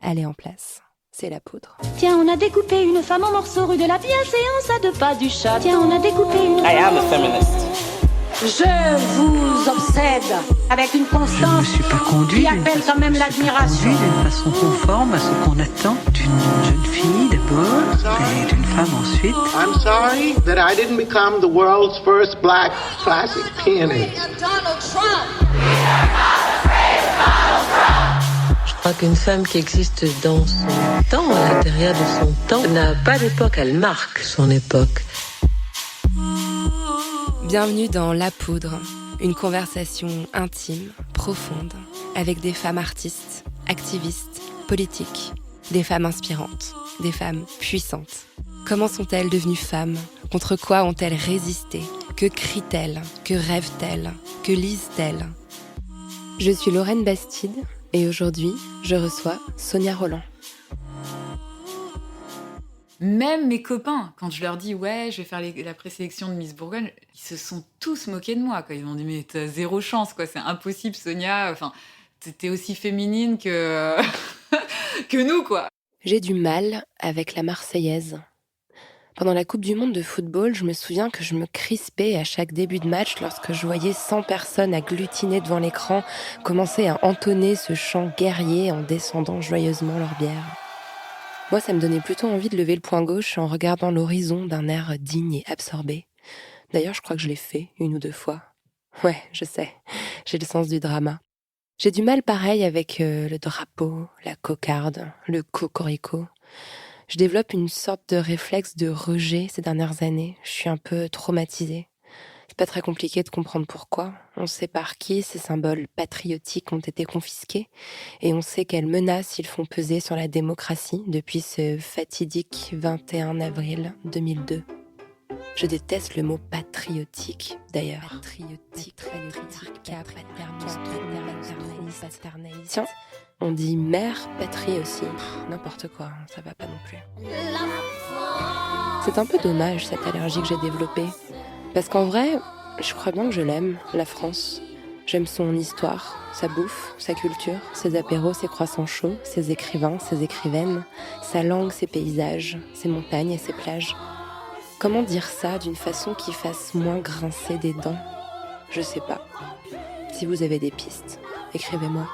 elle est en place. C'est la poudre. Tiens, on a découpé une femme en morceaux rue de la bienséance à 2 pas du chat. Tiens, on a découpé une... I am a feminist. Je vous obsède avec une constance je ne me suis pas conduit qui appelle quand même l'admiration. D'une façon conforme à ce qu'on attend d'une jeune fille d'abord et d'une femme ensuite. I'm sorry that I didn't become the world's first black classic pianist. Donald Trump. Je crois qu'une femme qui existe dans son temps, à l'intérieur de son temps, n'a pas d'époque, elle marque son époque. Bienvenue dans La Poudre, une conversation intime, profonde, avec des femmes artistes, activistes, politiques, des femmes inspirantes, des femmes puissantes. Comment sont-elles devenues femmes ? Contre quoi ont-elles résisté ? Que crient-elles ? Que rêvent-elles ? Que lisent-elles ? Je suis Lorraine Bastide et aujourd'hui, je reçois Sonia Rolland. Même mes copains, quand je leur dis « Ouais, je vais faire la présélection de Miss Bourgogne », ils se sont tous moqués de moi, quoi. Ils m'ont dit « Mais t'as zéro chance, quoi. C'est impossible, Sonia. Enfin, t'es aussi féminine que... que nous, quoi. » J'ai du mal avec la Marseillaise. Pendant la Coupe du Monde de football, je me souviens que je me crispais à chaque début de match lorsque je voyais 100 personnes agglutinées devant l'écran commencer à entonner ce chant guerrier en descendant joyeusement leur bière. Moi, ça me donnait plutôt envie de lever le poing gauche en regardant l'horizon d'un air digne et absorbé. D'ailleurs, je crois que je l'ai fait 1 ou 2 fois. Ouais, je sais, j'ai le sens du drama. J'ai du mal pareil avec le drapeau, la cocarde, le cocorico. Je développe une sorte de réflexe de rejet ces dernières années. Je suis un peu traumatisée. C'est pas très compliqué de comprendre pourquoi. On sait par qui ces symboles patriotiques ont été confisqués et on sait quelles menaces ils font peser sur la démocratie depuis ce fatidique 21 avril 2002. Je déteste le mot patriotique, d'ailleurs. Tiens, on dit mère patrie aussi. N'importe quoi, ça va pas non plus. C'est un peu dommage cette allergie que j'ai développée. Parce qu'en vrai, je crois bien que je l'aime, la France. J'aime son histoire, sa bouffe, sa culture, ses apéros, ses croissants chauds, ses écrivains, ses écrivaines, sa langue, ses paysages, ses montagnes et ses plages. Comment dire ça d'une façon qui fasse moins grincer des dents ? Je sais pas. Si vous avez des pistes, écrivez-moi.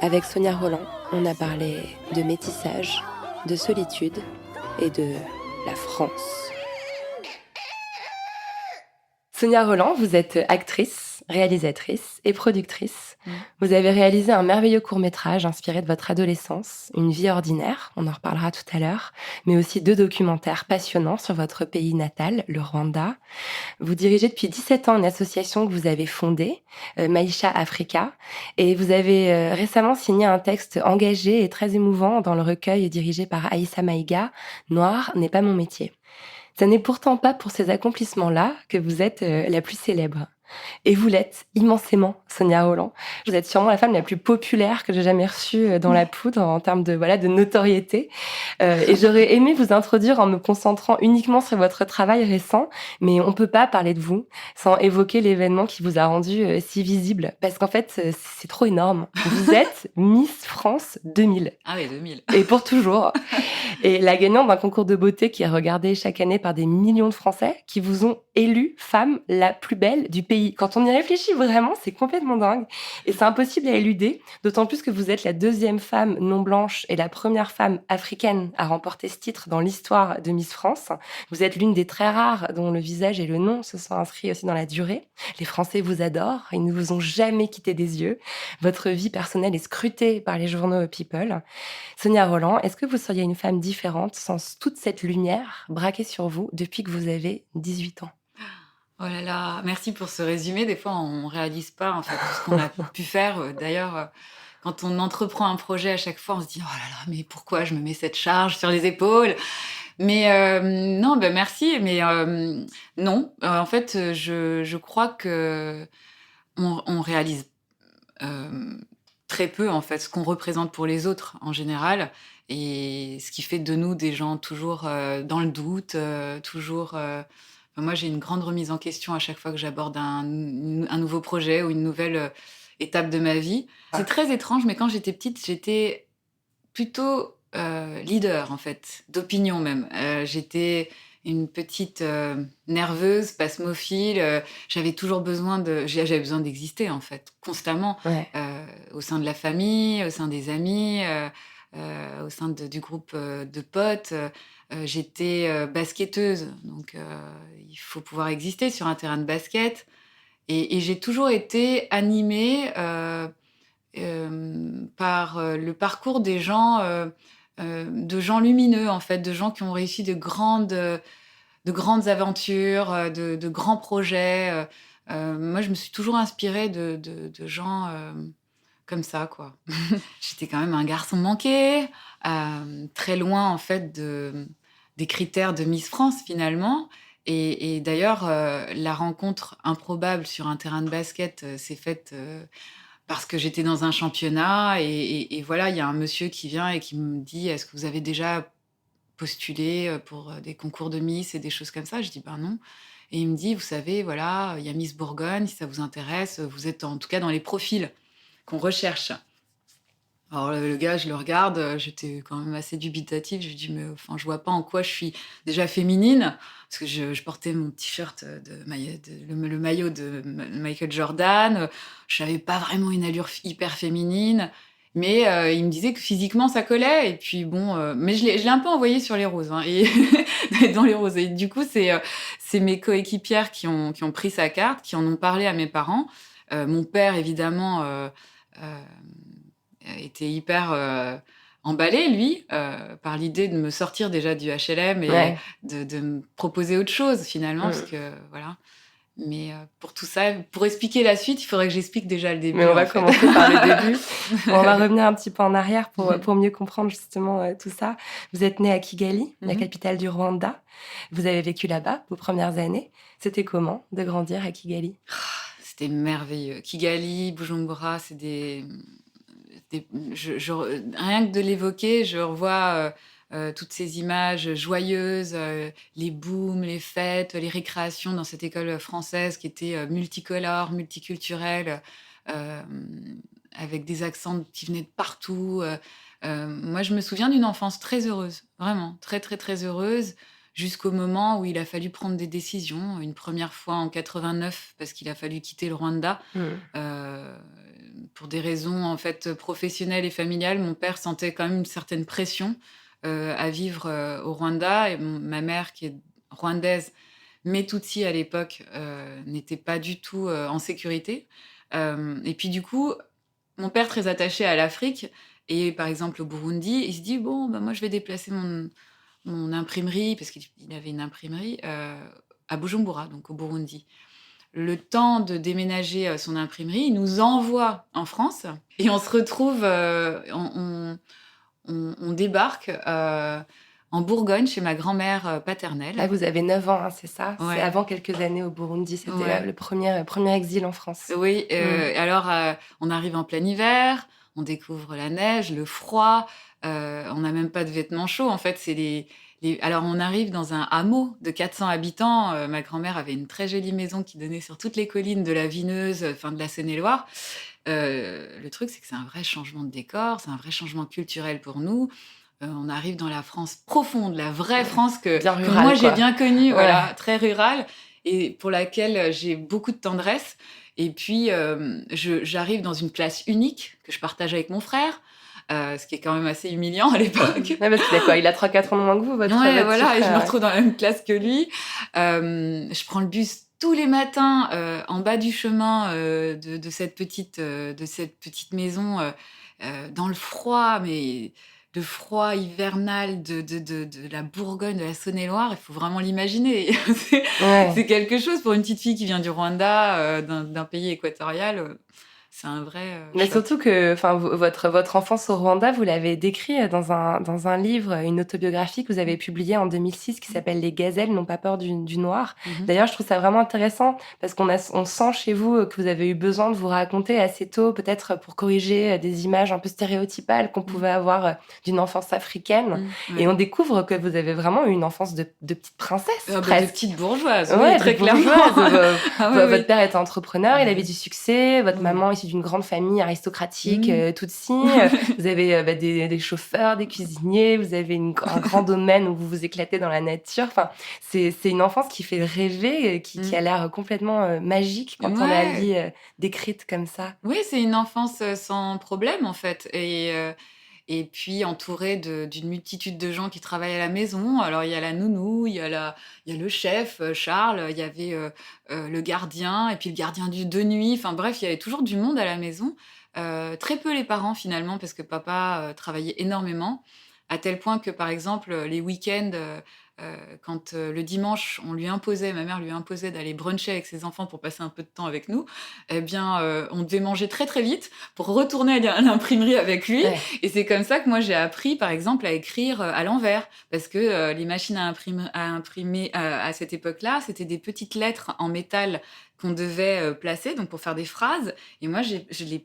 Avec Sonia Rolland, on a parlé de métissage, de solitude et de la France. Sonia Rolland, vous êtes actrice, réalisatrice et productrice. Vous avez réalisé un merveilleux court-métrage inspiré de votre adolescence, Une vie ordinaire, on en reparlera tout à l'heure, mais aussi 2 documentaires passionnants sur votre pays natal, le Rwanda. Vous dirigez depuis 17 ans une association que vous avez fondée, Maïcha Africa, et vous avez récemment signé un texte engagé et très émouvant dans le recueil dirigé par Aïssa Maïga, Noir n'est pas mon métier. Ce n'est pourtant pas pour ces accomplissements-là que vous êtes la plus célèbre. Et vous l'êtes immensément, Sonia Rolland. Vous êtes sûrement la femme la plus populaire que j'ai jamais reçue dans la poudre en termes de notoriété. Et j'aurais aimé vous introduire en me concentrant uniquement sur votre travail récent, mais on peut pas parler de vous sans évoquer l'événement qui vous a rendu si visible. Parce qu'en fait, c'est trop énorme. Vous êtes Miss France 2000. Ah oui, 2000. Et pour toujours. Et la gagnante d'un concours de beauté qui est regardé chaque année par des millions de Français qui vous ont élue femme la plus belle du pays. Quand on y réfléchit vraiment, c'est complètement dingue. Et c'est impossible à éluder, d'autant plus que vous êtes la 2e femme non blanche et la première femme africaine à remporter ce titre dans l'histoire de Miss France. Vous êtes l'une des très rares dont le visage et le nom se sont inscrits aussi dans la durée. Les Français vous adorent, ils ne vous ont jamais quitté des yeux. Votre vie personnelle est scrutée par les journaux People. Sonia Rolland, est-ce que vous seriez une femme différente sans toute cette lumière braquée sur vous depuis que vous avez 18 ans ? Oh là là, merci pour ce résumé. Des fois, on réalise pas en fait tout ce qu'on a pu faire. D'ailleurs, quand on entreprend un projet, à chaque fois, on se dit « Oh là là, mais pourquoi je me mets cette charge sur les épaules ?» Mais non, merci. Mais non, en fait, je crois que on réalise très peu en fait ce qu'on représente pour les autres en général, et ce qui fait de nous des gens toujours dans le doute, toujours. Moi, j'ai une grande remise en question à chaque fois que j'aborde un nouveau projet ou une nouvelle étape de ma vie. C'est très étrange, mais quand j'étais petite, j'étais plutôt leader, en fait, d'opinion même. J'étais une petite nerveuse, spasmophile. J'avais toujours j'avais besoin d'exister, en fait, constamment, au sein de la famille, au sein des amis, au sein du groupe de potes. J'étais basketteuse, donc il faut pouvoir exister sur un terrain de basket. Et j'ai toujours été animée par le parcours des gens, de gens lumineux, en fait, de gens qui ont réussi de grandes aventures, de grands projets. Moi, je me suis toujours inspirée de gens comme ça, quoi. J'étais quand même un garçon manqué, très loin, en fait, des critères de Miss France, finalement. Et d'ailleurs, la rencontre improbable sur un terrain de basket s'est faite parce que j'étais dans un championnat. Et voilà, il y a un monsieur qui vient et qui me dit « Est-ce que vous avez déjà postulé pour des concours de Miss et des choses comme ça ?» Je dis « Ben non. » Et il me dit « Vous savez, voilà, il y a Miss Bourgogne, si ça vous intéresse, vous êtes en tout cas dans les profils qu'on recherche. » Alors le gars, je le regarde, j'étais quand même assez dubitative. Je lui dis, mais enfin, je vois pas en quoi je suis déjà féminine, parce que je portais mon t-shirt le maillot de Michael Jordan. Je n'avais pas vraiment une allure hyper féminine, mais il me disait que physiquement ça collait. Et puis bon, mais je l'ai un peu envoyé sur les roses, hein, et dans les roses. Et du coup, c'est mes coéquipières qui ont pris sa carte, qui en ont parlé à mes parents. Mon père, évidemment. Était hyper emballé, lui, par l'idée de me sortir déjà du HLM et de me proposer autre chose, finalement, parce que, voilà. Mais pour tout ça, pour expliquer la suite, il faudrait que j'explique déjà le début. Mais on va commencer par le début. On va revenir un petit peu en arrière pour mieux comprendre, justement, tout ça. Vous êtes née à Kigali, la capitale du Rwanda. Vous avez vécu là-bas vos premières années. C'était comment de grandir à Kigali ? C'était merveilleux. Kigali, Bujumbura, c'est rien que de l'évoquer, je revois toutes ces images joyeuses, les booms, les fêtes, les récréations dans cette école française qui était multicolore, multiculturelle, avec des accents qui venaient de partout. Moi, je me souviens d'une enfance très heureuse, vraiment, très, très, très heureuse, jusqu'au moment où il a fallu prendre des décisions. Une première fois en 89, parce qu'il a fallu quitter le Rwanda. Pour des raisons en fait professionnelles et familiales, mon père sentait quand même une certaine pression à vivre au Rwanda. Et ma mère, qui est rwandaise, mais Tutsi à l'époque, n'était pas du tout en sécurité. Et puis du coup, mon père, très attaché à l'Afrique, et par exemple au Burundi, il se dit, bon, bah, moi je vais déplacer mon imprimerie, parce qu'il avait une imprimerie, à Bujumbura, donc au Burundi. Le temps de déménager son imprimerie, il nous envoie en France et on se retrouve, on débarque en Bourgogne chez ma grand-mère paternelle. Là, vous avez 9 ans, hein, c'est ça ? Ouais. C'est avant quelques années au Burundi, c'était le premier exil en France. Oui, alors on arrive en plein hiver, on découvre la neige, le froid, on n'a même pas de vêtements chauds. En fait, c'est alors, on arrive dans un hameau de 400 habitants. Ma grand-mère avait une très jolie maison qui donnait sur toutes les collines de la Vineuse, de la Seine-et-Loire. Le truc, c'est que c'est un vrai changement de décor, c'est un vrai changement culturel pour nous. On arrive dans la France profonde, la vraie France que moi, j'ai bien connue, voilà, très rurale, et pour laquelle j'ai beaucoup de tendresse. Et puis, j'arrive dans une classe unique que je partage avec mon frère. Ce qui est quand même assez humiliant à l'époque. Ouais, parce qu'il a quoi ? Il a 3-4 ans de moins que vous, votre frère. Voilà, et je me retrouve dans la même classe que lui. Je prends le bus tous les matins en bas du chemin de cette petite maison dans le froid, mais le froid hivernal de la Bourgogne, de la Saône-et-Loire. Il faut vraiment l'imaginer. C'est quelque chose pour une petite fille qui vient du Rwanda, d'un pays équatorial. C'est un vrai mais choc. surtout que votre enfance au Rwanda, vous l'avez décrit dans un livre, une autobiographie que vous avez publiée en 2006 qui s'appelle « Les gazelles n'ont pas peur du noir ». D'ailleurs, je trouve ça vraiment intéressant parce on sent chez vous que vous avez eu besoin de vous raconter assez tôt, peut-être pour corriger des images un peu stéréotypales qu'on pouvait avoir d'une enfance africaine. Et on découvre que vous avez vraiment eu une enfance de petite princesse, presque. De petite bourgeoise, Ouais, très de clairement. bourgeoise. Votre père était entrepreneur, il avait du succès, votre maman issu d'une grande famille aristocratique, Tutsi. Vous avez des chauffeurs, des cuisiniers, vous avez un grand domaine où vous vous éclatez dans la nature. Enfin, c'est une enfance qui fait rêver, qui a l'air complètement magique quand on la lit décrite comme ça. Oui, c'est une enfance sans problème en fait. Et puis entourée d'une multitude de gens qui travaillent à la maison. Alors il y a la nounou, il y a le chef Charles, il y avait le gardien et puis le gardien de nuit. Enfin bref, il y avait toujours du monde à la maison. Très peu les parents finalement parce que papa travaillait énormément. À tel point que par exemple les week-ends, quand le dimanche ma mère lui imposait d'aller bruncher avec ses enfants pour passer un peu de temps avec nous, eh bien on devait manger très très vite pour retourner à l'imprimerie avec lui. Ouais. Et c'est comme ça que moi j'ai appris par exemple à écrire à l'envers parce que les machines à imprimer à cette époque-là, c'était des petites lettres en métal qu'on devait placer donc pour faire des phrases. Et moi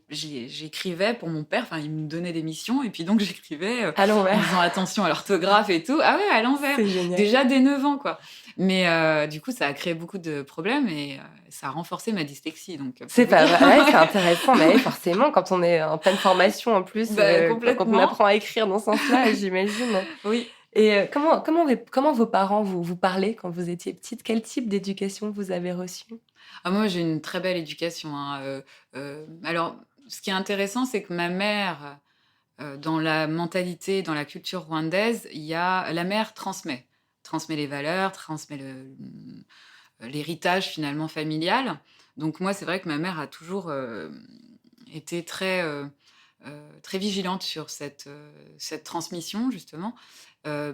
j'écrivais pour mon père, enfin il me donnait des missions et puis donc j'écrivais À l'envers. en faisant attention à l'orthographe et tout. Ah ouais, à l'envers. C'est génial. Déjà dès 9 ans, quoi. Mais du coup, ça a créé beaucoup de problèmes et ça a renforcé ma dyslexie. Donc, C'est pas vrai, ouais, c'est intéressant, mais oui, forcément, quand on est en pleine formation en plus, quand complètement. on apprend à écrire dans ce sens-là, j'imagine. Oui. Et comment vos parents vous parlaient quand vous étiez petite? Quel type d'éducation vous avez reçu? Ah, moi, j'ai une très belle éducation. Hein. Alors, ce qui est intéressant, c'est que ma mère, dans la mentalité, dans la culture rwandaise, la mère transmet les valeurs, transmet l'héritage finalement familial. Donc moi, c'est vrai que ma mère a toujours été très vigilante sur cette transmission, justement.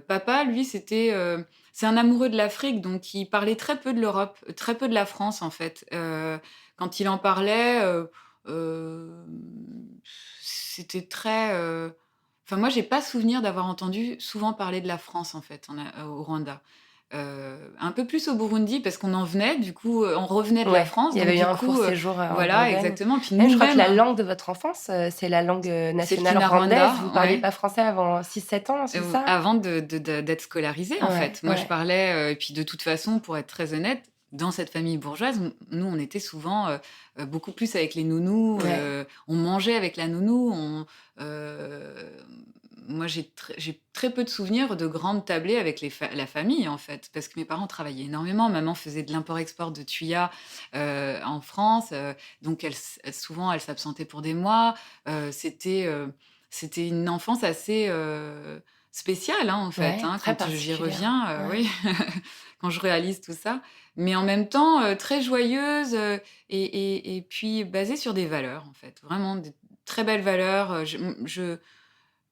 Papa, lui, c'est un amoureux de l'Afrique, donc il parlait très peu de l'Europe, très peu de la France, en fait. Quand il en parlait, c'était très... Enfin, moi, j'ai pas souvenir d'avoir entendu souvent parler de la France, en fait, au Rwanda. Un peu plus au Burundi, parce qu'on en venait, du coup, on revenait de la Ouais, France. il y avait donc, eu du un coup, court séjour en voilà, Bourgogne. exactement. Puis Même, je crois que la nous-mêmes, langue de votre enfance, c'est la langue nationale Kinyarwanda, rwandaise. Vous ne parliez ouais. pas français avant 6-7 ans, c'est ça? Avant d'être scolarisée, en Ouais, fait. Moi, ouais. je parlais, et puis de toute façon, pour être très honnête, dans cette famille bourgeoise, nous, on était souvent beaucoup plus avec les nounous. Ouais. On mangeait avec la nounou. Moi, j'ai très peu de souvenirs de grandes tablées avec la famille, en fait, parce que mes parents travaillaient énormément. Maman faisait de l'import-export de tuya en France, donc souvent, elle s'absentait pour des mois. C'était une enfance assez spéciale, hein, en fait, Ouais, hein, très quand j'y particulière. reviens, Ouais. oui, quand je réalise tout ça. Mais en même temps, très joyeuse et puis basée sur des valeurs, en fait, vraiment des très belles valeurs.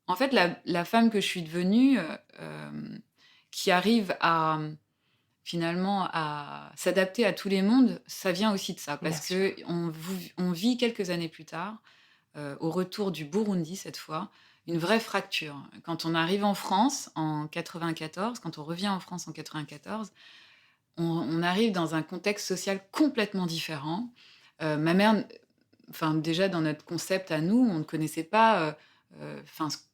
En fait, la femme que je suis devenue, qui arrive finalement à s'adapter à tous les mondes, ça vient aussi de ça. Bien Parce sûr. qu'on vit quelques années plus tard, au retour du Burundi cette fois, une vraie fracture. Quand on arrive en France en 94, quand on revient en France en 94, on arrive dans un contexte social complètement différent. Ma mère, enfin déjà dans notre concept à nous, on ne connaissait pas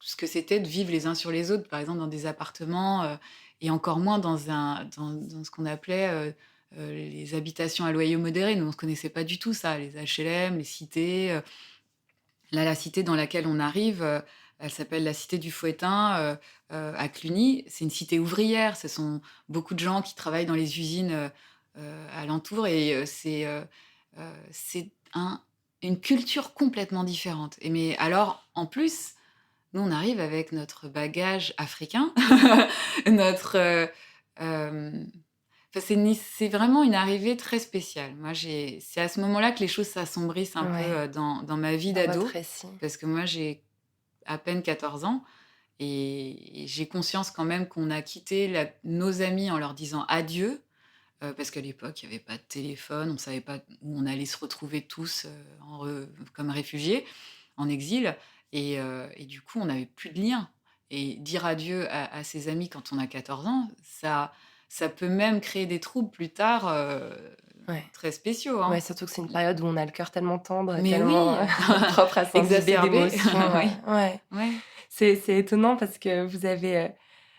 ce que c'était de vivre les uns sur les autres, par exemple dans des appartements, et encore moins dans ce qu'on appelait les habitations à loyer modéré. Nous, on ne connaissait pas du tout ça, les HLM, les cités. Là, la cité dans laquelle on arrive, elle s'appelle la cité du Fouettin à Cluny. C'est une cité ouvrière. Ce sont beaucoup de gens qui travaillent dans les usines alentours et c'est une culture complètement différente. Mais alors, en plus, nous, on arrive avec notre bagage africain, c'est vraiment une arrivée très spéciale. Moi, c'est à ce moment-là que les choses s'assombrissent un peu Ouais. dans ma vie Dans d'ado, votre récit. parce que moi, j'ai à peine 14 ans et j'ai conscience quand même qu'on a quitté nos amis en leur disant adieu, parce qu'à l'époque, il n'y avait pas de téléphone, on ne savait pas où on allait se retrouver tous comme réfugiés, en exil, et du coup, on n'avait plus de lien. Et dire adieu à ses amis quand on a 14 ans, ça peut même créer des troubles plus tard Ouais. très spéciaux. Hein. Ouais, surtout que c'est une période où on a le cœur tellement tendre, Mais tellement oui, propre à s'imbiber exacerbé. d'émotions. Oui. Ouais. Ouais. C'est étonnant parce que vous avez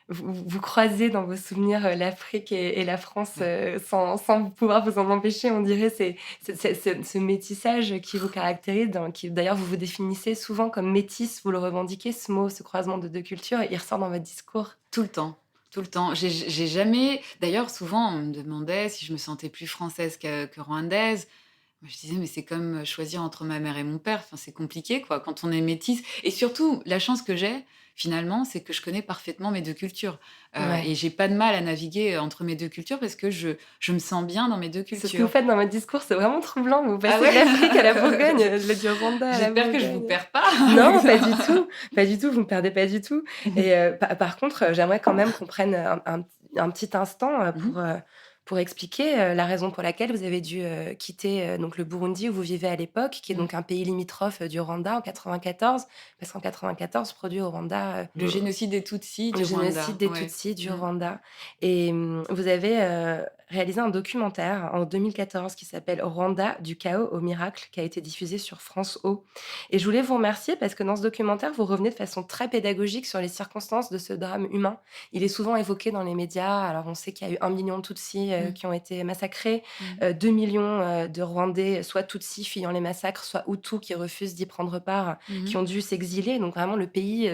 vous croisez dans vos souvenirs l'Afrique et la France sans pouvoir vous en empêcher. On dirait ce métissage qui vous caractérise, qui d'ailleurs vous vous définissez souvent comme métisse, vous le revendiquez, ce mot, ce croisement de deux cultures, et il ressort dans votre discours. Tout le temps. Tout le temps. J'ai jamais. D'ailleurs, souvent, on me demandait si je me sentais plus française que rwandaise. Moi, je disais, mais c'est comme choisir entre ma mère et mon père. Enfin, c'est compliqué, quoi, quand on est métisse. Et surtout, la chance que j'ai, finalement, c'est que je connais parfaitement mes deux cultures. Ouais. Et j'ai pas de mal à naviguer entre mes deux cultures parce que je me sens bien dans mes deux Ce que vous cultures. faites dans votre discours, c'est vraiment troublant. Vous passez Ah ouais. de l'Afrique à la Bourgogne, du Rwanda à la J'espère que je vous Bourgogne. perds pas. Non, pas du tout. Pas du tout, vous ne me perdez pas du tout. Et par contre, j'aimerais quand même qu'on prenne un petit instant pour expliquer la raison pour laquelle vous avez dû quitter donc le Burundi où vous vivez à l'époque, qui est donc un pays limitrophe du Rwanda en 94, parce qu'en 94 produit au Rwanda Le génocide des Tutsis du le Rwanda. génocide des Ouais. Tutsis du Rwanda. Et vous avez réalisé un documentaire en 2014 qui s'appelle Rwanda, du chaos au miracle, qui a été diffusé sur France O. Et je voulais vous remercier parce que dans ce documentaire, vous revenez de façon très pédagogique sur les circonstances de ce drame humain. Il est souvent évoqué dans les médias. Alors, on sait qu'il y a eu 1 million de Tutsis qui ont été massacrés, 2 millions de Rwandais, soit Tutsis fuyant les massacres, soit Hutus qui refusent d'y prendre part, qui ont dû s'exiler. Donc, vraiment, le pays,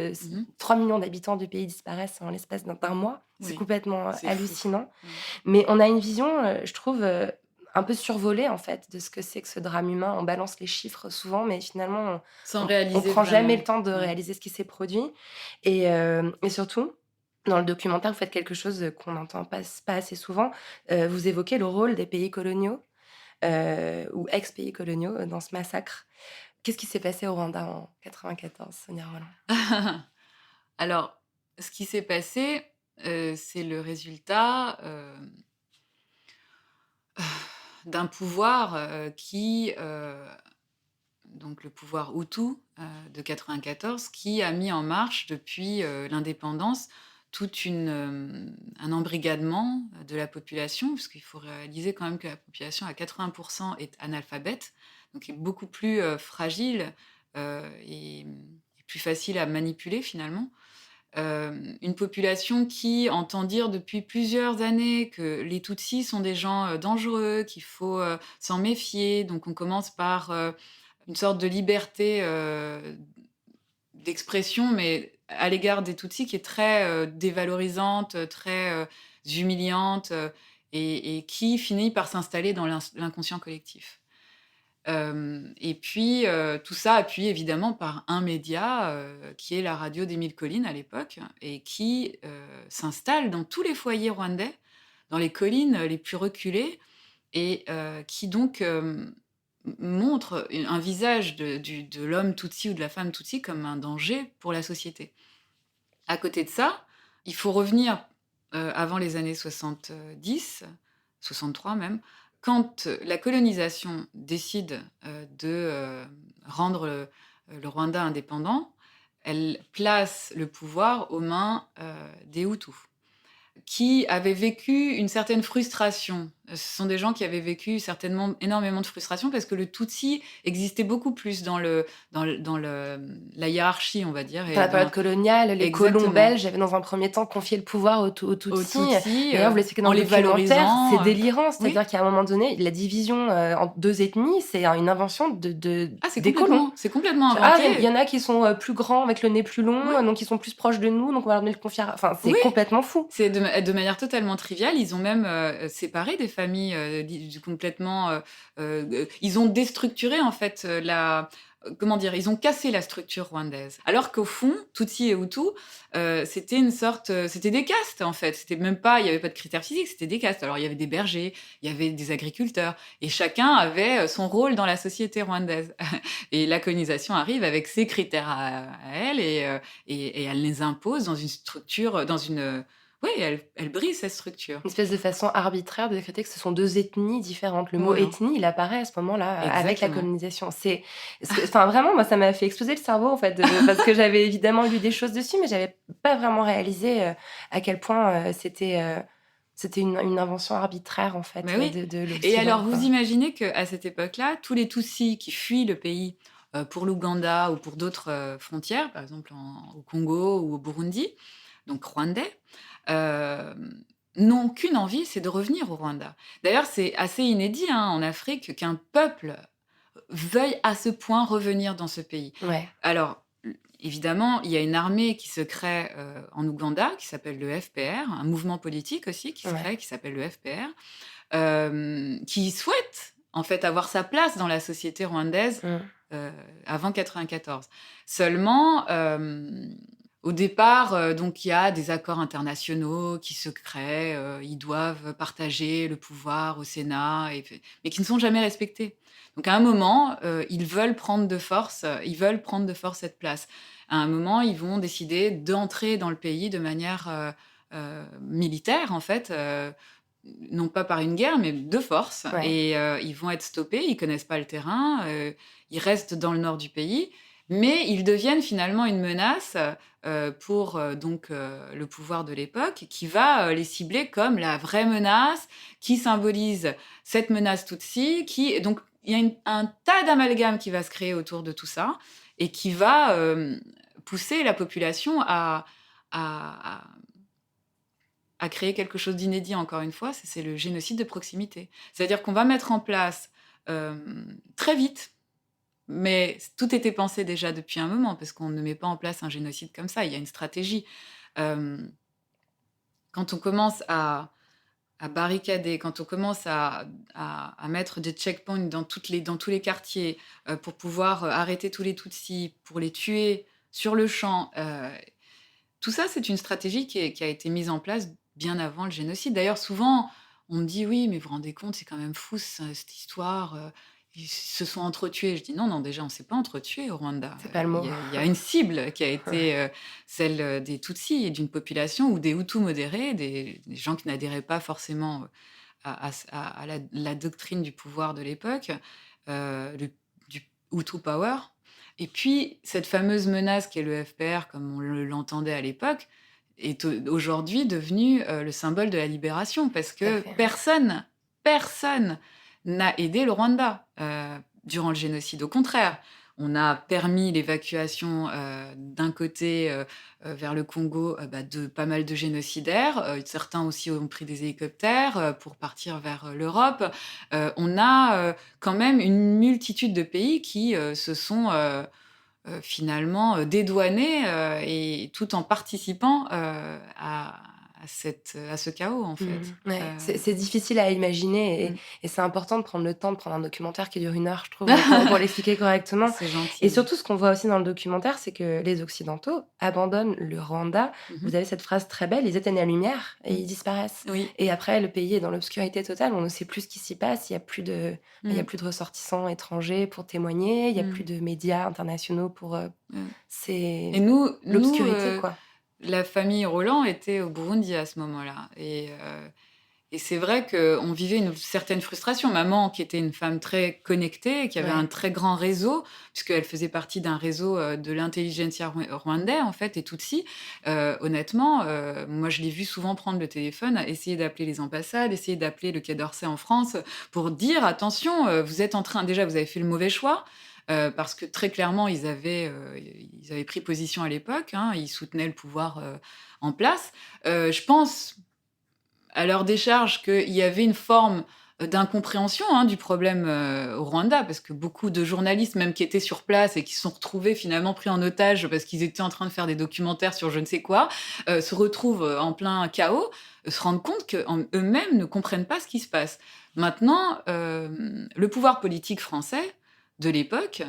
3 millions d'habitants du pays disparaissent en l'espace d'un mois. C'est Oui, complètement c'est hallucinant. fou. Mais on a une vision, je trouve, un peu survolée, en fait, de ce que c'est que ce drame humain. On balance les chiffres souvent, mais finalement, Sans on réaliser prend jamais vraiment. le temps de réaliser ce qui s'est produit. Et surtout, dans le documentaire, vous faites quelque chose qu'on n'entend pas assez souvent. Vous évoquez le rôle des pays coloniaux ou ex-pays coloniaux dans ce massacre. Qu'est-ce qui s'est passé au Rwanda en 94, Sonia Rolland? Alors, ce qui s'est passé, c'est le résultat d'un pouvoir qui, donc le pouvoir Hutu de 94, qui a mis en marche depuis l'indépendance un embrigadement de la population, parce qu'il faut réaliser quand même que la population à 80% est analphabète, donc est beaucoup plus fragile et plus facile à manipuler finalement. Une population qui entend dire depuis plusieurs années que les Tutsis sont des gens dangereux, qu'il faut s'en méfier. Donc on commence par une sorte de liberté d'expression, mais à l'égard des Tutsis qui est très dévalorisante, très humiliante, et qui finit par s'installer dans l'inconscient collectif. Et puis, tout ça appuyé évidemment par un média qui est la radio d'Émile Colline à l'époque, et qui s'installe dans tous les foyers rwandais, dans les collines les plus reculées, et qui donc montre un visage de l'homme Tutsi ou de la femme Tutsi comme un danger pour la société. À côté de ça, il faut revenir avant les années 70, 63 même, quand la colonisation décide de rendre le Rwanda indépendant, elle place le pouvoir aux mains des Hutus, qui avaient vécu une certaine frustration. Ce sont des gens qui avaient vécu certainement énormément de frustration parce que le Tutsi existait beaucoup plus dans la hiérarchie, on va dire. Dans la période coloniale, les Exactement. colons belges avaient dans un premier temps confié le pouvoir aux Tutsis. D'ailleurs, vous l'expliquez dans en le les documentaire, valorisant. c'est délirant. C'est-à-dire qu'à un moment donné, la division en deux ethnies, c'est une invention des colons. C'est complètement inventé. Il y en a qui sont plus grands, avec le nez plus long, donc ils sont plus proches de nous, donc on va leur donner le confier. Enfin, c'est complètement fou. C'est de manière totalement triviale. Ils ont même séparé des familles complètement... ils ont déstructuré, en fait, comment dire, ils ont cassé la structure rwandaise. Alors qu'au fond, Tutsi et Hutu, c'était des castes, en fait. C'était même pas, il n'y avait pas de critères physiques, c'était des castes. Alors, il y avait des bergers, il y avait des agriculteurs, et chacun avait son rôle dans la société rwandaise. Et la colonisation arrive avec ses critères à elle, et elle les impose dans une structure, oui, elle brise cette structure. Une espèce de façon arbitraire de décréter que ce sont deux ethnies différentes. Le mot ethnie, il apparaît à ce moment-là, avec la colonisation. Enfin, vraiment, moi, ça m'a fait exploser le cerveau, en fait, parce que j'avais évidemment lu des choses dessus, mais j'avais pas vraiment réalisé à quel point c'était une invention arbitraire, en fait, de l'Occident. Et alors, vous imaginez qu'à cette époque-là, tous les Tutsis qui fuient le pays pour l'Ouganda ou pour d'autres frontières, par exemple au Congo ou au Burundi, donc rwandais, euh, n'ont qu'une envie, c'est de revenir au Rwanda. D'ailleurs, c'est assez inédit en Afrique qu'un peuple veuille à ce point revenir dans ce pays. Ouais. Alors, évidemment, il y a une armée qui se crée en Ouganda, qui s'appelle le FPR, un mouvement politique aussi qui se crée, qui s'appelle le FPR, qui souhaite en fait avoir sa place dans la société rwandaise avant 94. Seulement, au départ, donc il y a des accords internationaux qui se créent, ils doivent partager le pouvoir au Sénat, mais qui ne sont jamais respectés. Donc à un moment, ils veulent prendre de force cette place. À un moment, ils vont décider d'entrer dans le pays de manière militaire, en fait, non pas par une guerre, mais de force. Ouais. Et ils vont être stoppés, ils connaissent pas le terrain, ils restent dans le nord du pays, mais ils deviennent finalement une menace pour le pouvoir de l'époque, qui va les cibler comme la vraie menace, qui symbolise cette menace Tutsi, donc il y a un tas d'amalgames qui va se créer autour de tout ça, et qui va pousser la population à créer quelque chose d'inédit, encore une fois, c'est le génocide de proximité. C'est-à-dire qu'on va mettre en place très vite, mais tout était pensé déjà depuis un moment, parce qu'on ne met pas en place un génocide comme ça, il y a une stratégie. Quand on commence à barricader, quand on commence à mettre des checkpoints dans tous les quartiers pour pouvoir arrêter tous les Tutsis, pour les tuer sur le champ, tout ça, c'est une stratégie qui a été mise en place bien avant le génocide. D'ailleurs, souvent, on me dit « Oui, mais vous vous rendez compte, c'est quand même fou cette histoire, ils se sont entretués. » Je dis « Non, déjà, on ne s'est pas entretués au Rwanda. C'est pas le mot. Il y a une cible qui a été celle des Tutsis et d'une population ou des Hutus modérés, des gens qui n'adhéraient pas forcément à la doctrine du pouvoir de l'époque, du Hutu Power. Et puis, cette fameuse menace qui est le FPR, comme on l'entendait à l'époque, est aujourd'hui devenue le symbole de la libération, parce que personne n'a aidé le Rwanda durant le génocide. Au contraire, on a permis l'évacuation d'un côté vers le Congo de pas mal de génocidaires. Certains aussi ont pris des hélicoptères pour partir vers l'Europe. On a quand même une multitude de pays qui se sont finalement dédouanés et tout en participant à ce chaos, en fait. Ouais. C'est difficile à imaginer et c'est important de prendre le temps de prendre un documentaire qui dure 1 heure, je trouve, pour l'expliquer correctement. C'est gentil. Et surtout, ce qu'on voit aussi dans le documentaire, c'est que les Occidentaux abandonnent le Rwanda. Vous avez cette phrase très belle, ils éteignent la lumière et ils disparaissent. Oui. Et après, le pays est dans l'obscurité totale, on ne sait plus ce qui s'y passe, il n'y a plus de ressortissants étrangers pour témoigner, il n'y a plus de médias internationaux pour... C'est Et nous, l'obscurité, quoi. La famille Roland était au Burundi à ce moment-là. Et c'est vrai qu'on vivait une certaine frustration. Maman, qui était une femme très connectée, qui avait un très grand réseau, puisqu'elle faisait partie d'un réseau de l'intelligentsia rwandais, en fait, et Tutsi. Honnêtement, moi, je l'ai vu souvent prendre le téléphone, essayer d'appeler les ambassades, essayer d'appeler le Quai d'Orsay en France, pour dire, attention, vous êtes en train... Déjà, vous avez fait le mauvais choix. Parce que très clairement, ils avaient pris position à l'époque, ils soutenaient le pouvoir en place. Je pense, à leur décharge, qu'il y avait une forme d'incompréhension du problème au Rwanda, parce que beaucoup de journalistes, même qui étaient sur place et qui se sont retrouvés finalement pris en otage parce qu'ils étaient en train de faire des documentaires sur je ne sais quoi, se retrouvent en plein chaos, se rendent compte qu'eux-mêmes ne comprennent pas ce qui se passe. Maintenant, le pouvoir politique français de l'époque,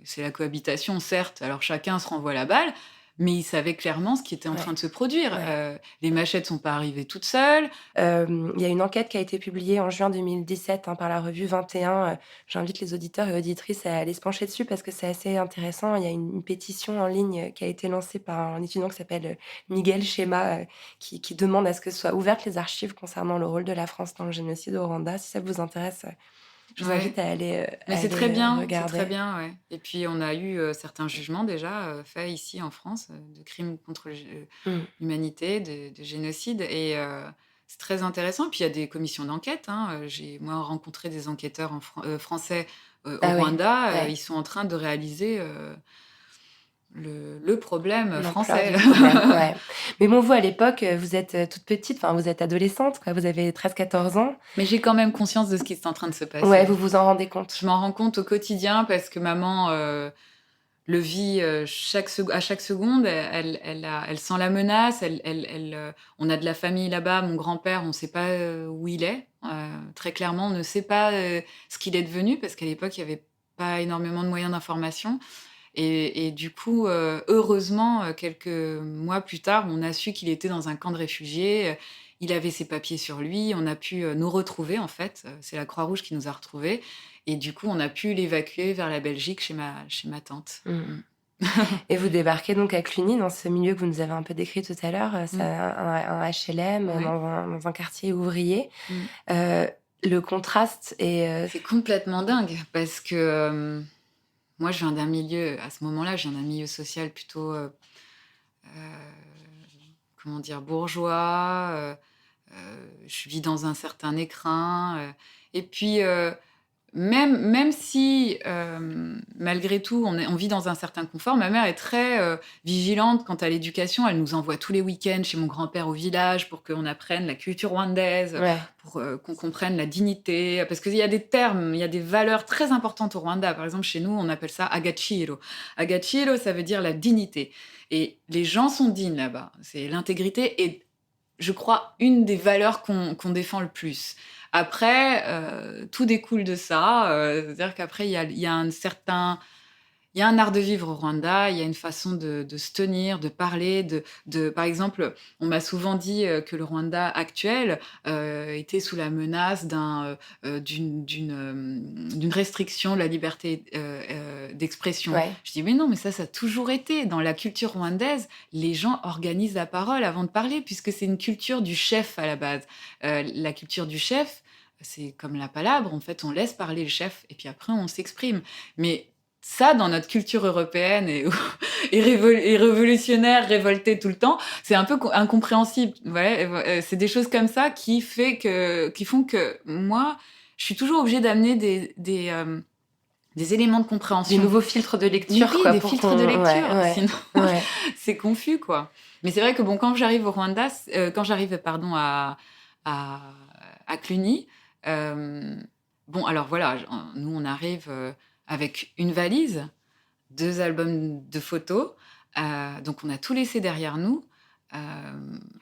c'est la cohabitation, certes, alors chacun se renvoie la balle, mais ils savaient clairement ce qui était en train de se produire. Les machettes sont pas arrivées toutes seules. Il y a une enquête qui a été publiée en juin 2017 par la revue 21. J'invite les auditeurs et auditrices à aller se pencher dessus parce que c'est assez intéressant. Il y a une pétition en ligne qui a été lancée par un étudiant qui s'appelle Miguel Chema, qui demande à ce que soient ouvertes les archives concernant le rôle de la France dans le génocide au Rwanda. Si ça vous intéresse, je vous invite à aller Mais c'est très bien, regarder. C'est très bien, ouais. Et puis, on a eu certains jugements déjà faits ici en France de crimes contre l'humanité, de génocide. Et c'est très intéressant. Puis, il y a des commissions d'enquête. J'ai, moi, rencontré des enquêteurs français au Rwanda. Ils sont en train de réaliser le problème l'ampleur français. du problème, ouais. Mais bon, vous, à l'époque, vous êtes toute petite, enfin, vous êtes adolescente, quoi. Vous avez 13-14 ans. Mais j'ai quand même conscience de ce qui est en train de se passer. Ouais, vous vous en rendez compte. Je m'en rends compte au quotidien parce que maman le vit à chaque seconde. Elle sent la menace. On a de la famille là-bas. Mon grand-père, on ne sait pas où il est. Très clairement, on ne sait pas ce qu'il est devenu parce qu'à l'époque, il n'y avait pas énormément de moyens d'information. Et du coup, heureusement, quelques mois plus tard, on a su qu'il était dans un camp de réfugiés. Il avait ses papiers sur lui. On a pu nous retrouver, en fait. C'est la Croix-Rouge qui nous a retrouvés. Et du coup, on a pu l'évacuer vers la Belgique chez ma tante. Et vous débarquez donc à Cluny, dans ce milieu que vous nous avez un peu décrit tout à l'heure. C'est un HLM, Ouais. dans un quartier ouvrier. Le contraste est... C'est complètement dingue parce que moi, je viens d'un milieu, à ce moment-là, je viens d'un milieu social plutôt, comment dire, bourgeois. Je vis dans un certain écrin. Et puis, même si, malgré tout, on vit dans un certain confort, ma mère est très vigilante quant à l'éducation. Elle nous envoie tous les week-ends chez mon grand-père au village pour qu'on apprenne la culture rwandaise, Ouais. pour qu'on comprenne la dignité. Parce qu'il y a des termes, il y a des valeurs très importantes au Rwanda. Par exemple, chez nous, on appelle ça agaciro. Agaciro, ça veut dire la dignité. Et les gens sont dignes là-bas. C'est l'intégrité et, je crois, une des valeurs qu'on défend le plus. Après, tout découle de ça. C'est-à-dire qu'après, il y a un art de vivre au Rwanda, il y a une façon de se tenir, de parler. Par exemple, on m'a souvent dit que le Rwanda actuel était sous la menace d'une restriction de la liberté d'expression. Ouais. Je dis, mais non, mais ça a toujours été. Dans la culture rwandaise, les gens organisent la parole avant de parler, puisque c'est une culture du chef à la base. La culture du chef, c'est comme la palabre. En fait, on laisse parler le chef et puis après, on s'exprime. Mais ça, dans notre culture européenne et révolutionnaire, révoltée tout le temps, c'est un peu incompréhensible. Ouais, c'est des choses comme ça qui font que moi, je suis toujours obligée d'amener des éléments de compréhension. Des nouveaux filtres de lecture, Oui, quoi. des filtres de lecture. Ouais. Sinon, Ouais. c'est confus, quoi. Mais c'est vrai que bon, quand j'arrive au Rwanda, à Cluny, bon, alors voilà, nous, on arrive avec une valise, 2 albums de photos. Donc, on a tout laissé derrière nous.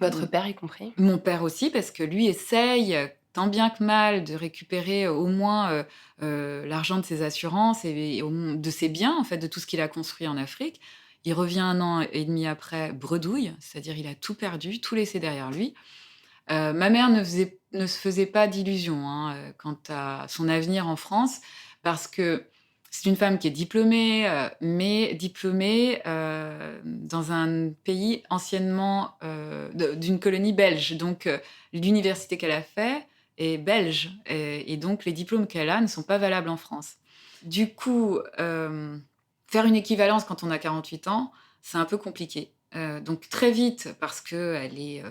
Votre père y compris. Mon père aussi, parce que lui essaye, tant bien que mal, de récupérer au moins l'argent de ses assurances et de ses biens, en fait, de tout ce qu'il a construit en Afrique. Il revient 1 an et demi après, bredouille, c'est-à-dire il a tout perdu, tout laissé derrière lui. Ma mère ne se faisait pas d'illusions quant à son avenir en France, parce que c'est une femme qui est diplômée, mais diplômée dans un pays anciennement d'une colonie belge. Donc, l'université qu'elle a fait est belge. Et donc, les diplômes qu'elle a ne sont pas valables en France. Du coup, faire une équivalence quand on a 48 ans, c'est un peu compliqué. Donc, très vite, parce qu'elle est...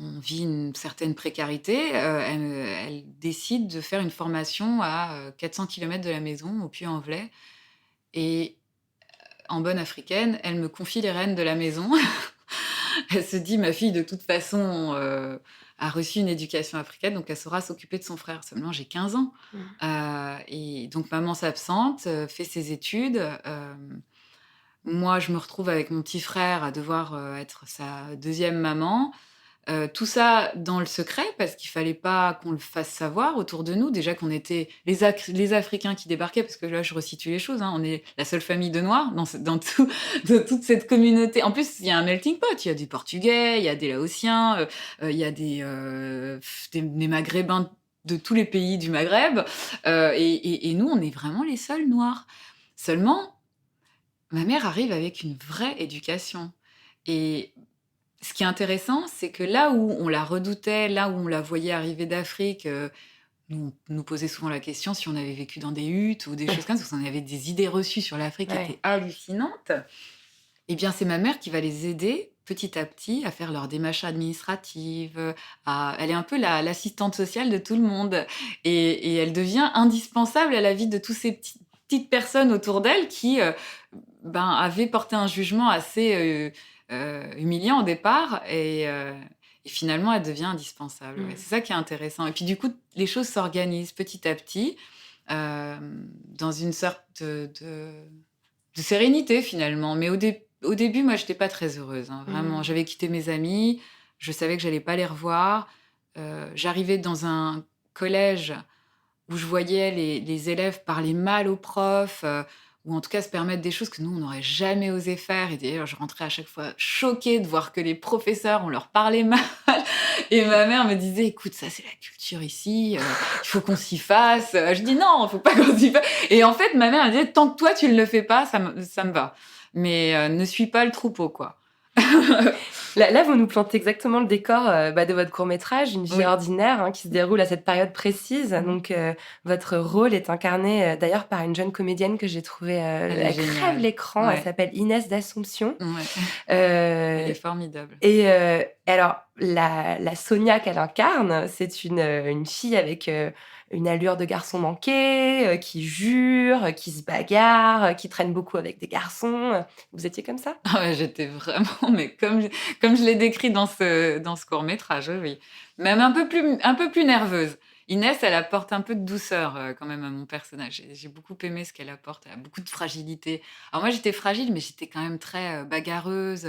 on vit une certaine précarité, elle décide de faire une formation à 400 km de la maison, au Puy-en-Velay. Et en bonne africaine, elle me confie les rênes de la maison. Elle se dit, ma fille, de toute façon, a reçu une éducation africaine, donc elle saura s'occuper de son frère. Seulement, j'ai 15 ans. Et donc, maman s'absente, fait ses études. Moi, je me retrouve avec mon petit frère à devoir être sa deuxième maman. Tout ça dans le secret, parce qu'il fallait pas qu'on le fasse savoir autour de nous. Déjà qu'on était les Africains qui débarquaient, parce que là, je resitue les choses. On est la seule famille de Noirs dans toute cette communauté. En plus, il y a un melting pot. Il y a des Portugais, il y a des Laotiens, il y a des Maghrébins de tous les pays du Maghreb. Et nous, on est vraiment les seuls Noirs. Seulement, ma mère arrive avec une vraie éducation. Et ce qui est intéressant, c'est que là où on la redoutait, là où on la voyait arriver d'Afrique, nous posait souvent la question si on avait vécu dans des huttes ou des choses comme ça, parce qu'on avait des idées reçues sur l'Afrique qui étaient hallucinantes. Eh bien, c'est ma mère qui va les aider petit à petit à faire leurs démarches administratives. Elle est un peu l'assistante sociale de tout le monde. Et elle devient indispensable à la vie de tous ces petites personnes autour d'elle qui avaient porté un jugement assez humiliant au départ et finalement elle devient indispensable. Ouais. C'est ça qui est intéressant. Et puis du coup, les choses s'organisent petit à petit dans une sorte de sérénité finalement. Mais au début, moi, j'étais pas très heureuse. Hein, vraiment, j'avais quitté mes amis, je savais que j'allais pas les revoir. J'arrivais dans un collège où je voyais les élèves parler mal aux profs, ou en tout cas se permettre des choses que nous, on n'aurait jamais osé faire. Et d'ailleurs, je rentrais à chaque fois choquée de voir que les professeurs, on leur parlait mal. Et ma mère me disait, écoute, ça, c'est la culture ici, il faut qu'on s'y fasse. Je dis, non, il faut pas qu'on s'y fasse. Et en fait, ma mère, elle disait, tant que toi, tu ne le fais pas, ça me va. Mais ne suis pas le troupeau, quoi. Là, vous nous plantez exactement le décor de votre court-métrage, une vie ordinaire qui se déroule à cette période précise. Donc, votre rôle est incarné d'ailleurs par une jeune comédienne que j'ai trouvée... elle crève l'écran, ouais. Elle s'appelle Inès d'Assomption. Ouais. Elle est formidable. Et alors, la Sonia qu'elle incarne, c'est une fille avec... une allure de garçon manqué, qui jure, qui se bagarre, qui traîne beaucoup avec des garçons. Vous étiez comme ça ? Ah ouais, j'étais vraiment, mais comme je l'ai décrit dans ce court-métrage, oui. Même un peu plus nerveuse. Inès, elle apporte un peu de douceur quand même à mon personnage. J'ai beaucoup aimé ce qu'elle apporte. Elle a beaucoup de fragilité. Alors moi, j'étais fragile, mais j'étais quand même très bagarreuse.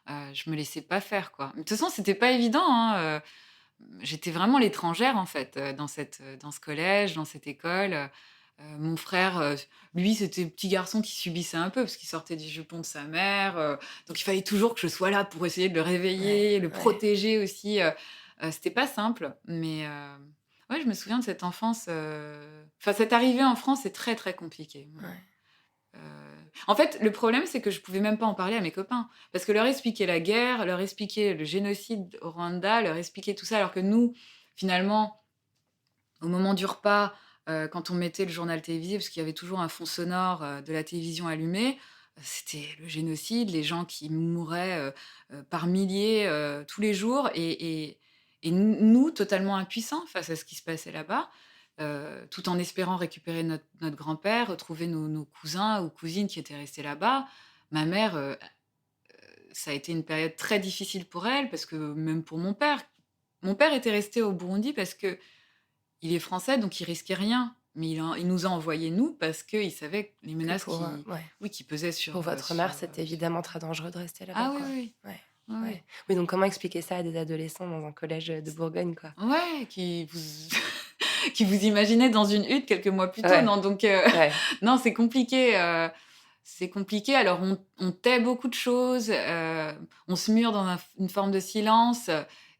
Je me laissais pas faire, quoi. De toute façon, c'était pas évident, hein. J'étais vraiment l'étrangère, en fait, dans ce collège, dans cette école. Mon frère, lui, c'était le petit garçon qui subissait un peu parce qu'il sortait du jupon de sa mère. Donc, il fallait toujours que je sois là pour essayer de le réveiller, le protéger aussi. C'était pas simple, mais ouais, je me souviens de cette enfance. Enfin, cette arrivée en France est très, très compliquée. En fait, le problème, c'est que je pouvais même pas en parler à mes copains. Parce que leur expliquer la guerre, leur expliquer le génocide au Rwanda, leur expliquer tout ça, alors que nous, finalement, au moment du repas, quand on mettait le journal télévisé, parce qu'il y avait toujours un fond sonore de la télévision allumé, c'était le génocide, les gens qui mouraient par milliers tous les jours, et nous, totalement impuissants face à ce qui se passait là-bas. Tout en espérant récupérer notre grand-père, retrouver nos cousins ou cousines qui étaient restés là-bas. Ma mère, ça a été une période très difficile pour elle, parce que même pour mon père était resté au Burundi parce qu'il est français, donc il risquait rien. Mais il nous a envoyés, nous, parce qu'il savait les menaces qui pesaient sur... Pour votre mère, c'était évidemment très dangereux de rester là-bas. Ah oui. Oui, donc comment expliquer ça à des adolescents dans un collège de Bourgogne, quoi ? Ouais, qui vous imaginait dans une hutte quelques mois plus tôt, non ? Donc, non, c'est compliqué. C'est compliqué. Alors, on tait beaucoup de choses, on se mure dans une forme de silence,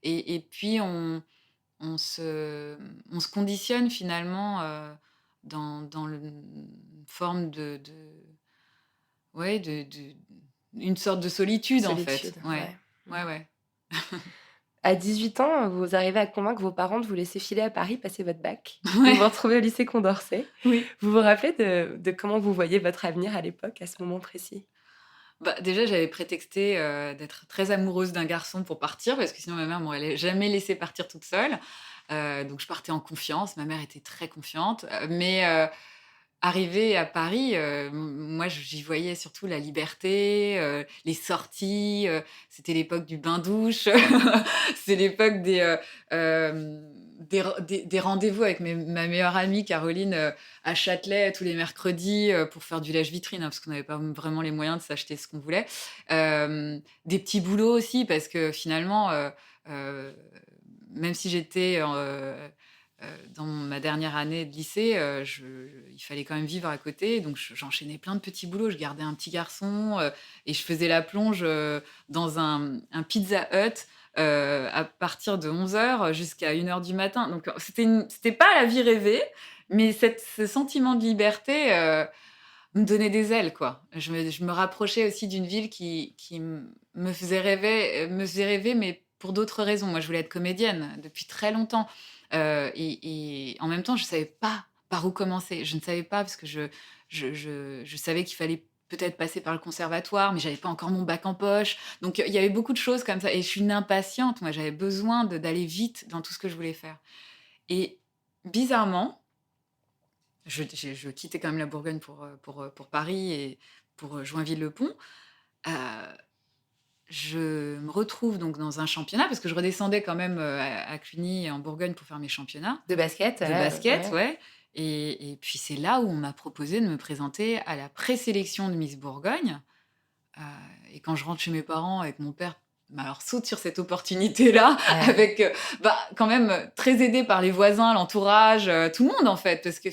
et puis on se conditionne finalement dans une forme de une sorte de solitude, en fait. Ouais. À 18 ans, vous arrivez à convaincre vos parents de vous laisser filer à Paris, passer votre bac. Vous vous retrouvez au lycée Condorcet. Oui. Vous vous rappelez de comment vous voyez votre avenir à l'époque, à ce moment précis ? Déjà, j'avais prétexté d'être très amoureuse d'un garçon pour partir, parce que sinon ma mère ne m'aurait jamais laissé partir toute seule. Donc je partais en confiance. Ma mère était très confiante. Mais arrivée à Paris, moi, j'y voyais surtout la liberté, les sorties. C'était l'époque du bain-douche. C'est l'époque des rendez-vous avec ma meilleure amie, Caroline, à Châtelet, tous les mercredis, pour faire du lèche-vitrine, parce qu'on n'avait pas vraiment les moyens de s'acheter ce qu'on voulait. Des petits boulots aussi, parce que finalement, même si j'étais... dans ma dernière année de lycée, il fallait quand même vivre à côté. Donc, j'enchaînais plein de petits boulots. Je gardais un petit garçon et je faisais la plonge dans un Pizza Hut à partir de 11h jusqu'à 1h du matin. Donc, c'était pas la vie rêvée, mais ce sentiment de liberté me donnait des ailes, quoi. Je me rapprochais aussi d'une ville qui me faisait rêver, mais pour d'autres raisons. Moi, je voulais être comédienne depuis très longtemps. Et en même temps, je ne savais pas par où commencer. Je ne savais pas, parce que je savais qu'il fallait peut-être passer par le conservatoire, mais je n'avais pas encore mon bac en poche. Donc, il y avait beaucoup de choses comme ça. Et je suis une impatiente. Moi, j'avais besoin d'aller vite dans tout ce que je voulais faire. Et bizarrement, je quittais quand même la Bourgogne pour Paris et pour Joinville-le-Pont. Euh, je me retrouve donc dans un championnat parce que je redescendais quand même à Cluny en Bourgogne pour faire mes championnats De basket. de basket, ouais. Et puis c'est là où on m'a proposé de me présenter à la présélection de Miss Bourgogne. Euh, et quand je rentre chez mes parents avec mon père, alors saute sur cette opportunité-là, Ouais. avec quand même très aidé par les voisins, l'entourage, tout le monde en fait, parce que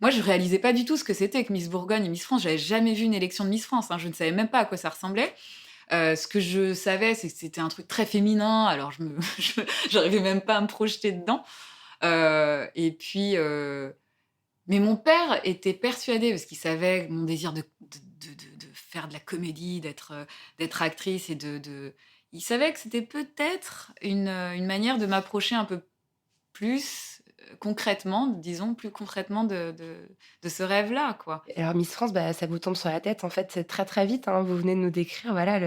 moi je réalisais pas du tout ce que c'était que Miss Bourgogne et Miss France. J'avais jamais vu une élection de Miss France, hein. Je ne savais même pas à quoi ça ressemblait. Ce que je savais, c'est que c'était un truc très féminin, alors j'arrivais même pas à me projeter dedans. Et puis, mais mon père était persuadé, parce qu'il savait mon désir de faire de la comédie, d'être actrice, il savait que c'était peut-être une manière de m'approcher un peu plus concrètement, disons, plus concrètement de ce rêve-là, quoi. Alors Miss France, ça vous tombe sur la tête, en fait, c'est très très vite. Hein. Vous venez de nous décrire, voilà,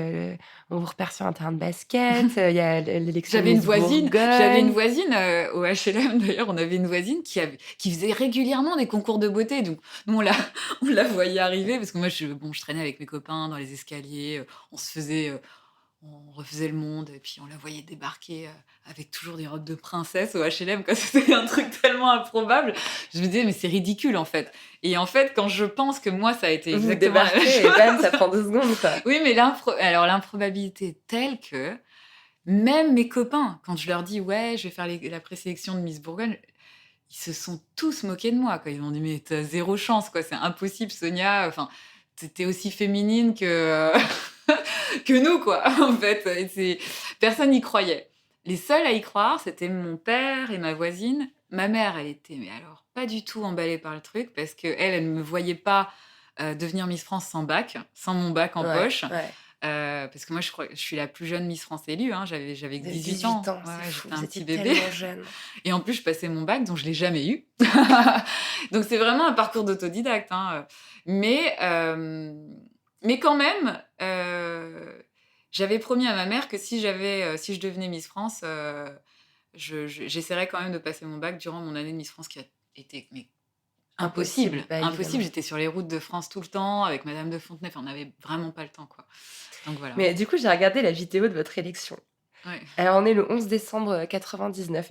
on vous repère sur un terrain de basket, il y a l'élection de J'avais Miss Bourgogne. une voisine au HLM d'ailleurs, on avait une voisine qui faisait régulièrement des concours de beauté. Donc nous on la voyait arriver parce que moi je traînais avec mes copains dans les escaliers, on refaisait le monde et puis on la voyait débarquer avec toujours des robes de princesse au HLM, quoi. C'était un truc tellement improbable. Je me disais mais c'est ridicule en fait. Et en fait quand je pense que moi ça a été Vous exactement la même débarquez et chose. bam, ça prend 2 secondes, quoi. Oui, mais l'improbabilité est telle que même mes copains, quand je leur dis ouais, je vais faire la présélection de Miss Bourgogne, ils se sont tous moqués de moi, quoi. Ils m'ont dit mais t'as zéro chance, quoi. C'est impossible, Sonia. Enfin, t'es aussi féminine que nous, quoi. En fait, personne n'y croyait. Les seuls à y croire, c'était mon père et ma voisine. Ma mère, elle était mais alors pas du tout emballée par le truc parce que elle ne me voyait pas devenir Miss France sans mon bac en poche. Ouais. Parce que moi, je crois que je suis la plus jeune Miss France élue. Hein. J'avais que Vous avez 18 ans. c'est Ouais, fou, j'étais vous un étiez petit bébé. tellement jeune. Et en plus, je passais mon bac, donc je l'ai jamais eu. Donc c'est vraiment un parcours d'autodidacte. Hein. Mais quand même, j'avais promis à ma mère que si je devenais Miss France, j'essaierais quand même de passer mon bac durant mon année de Miss France qui a été impossible. Évidemment. Impossible. J'étais sur les routes de France tout le temps avec Madame de Fontenay. Enfin, on n'avait vraiment pas le temps, quoi. Donc voilà. Mais du coup, j'ai regardé la vidéo de votre élection. Ouais. Alors, on est le 11 décembre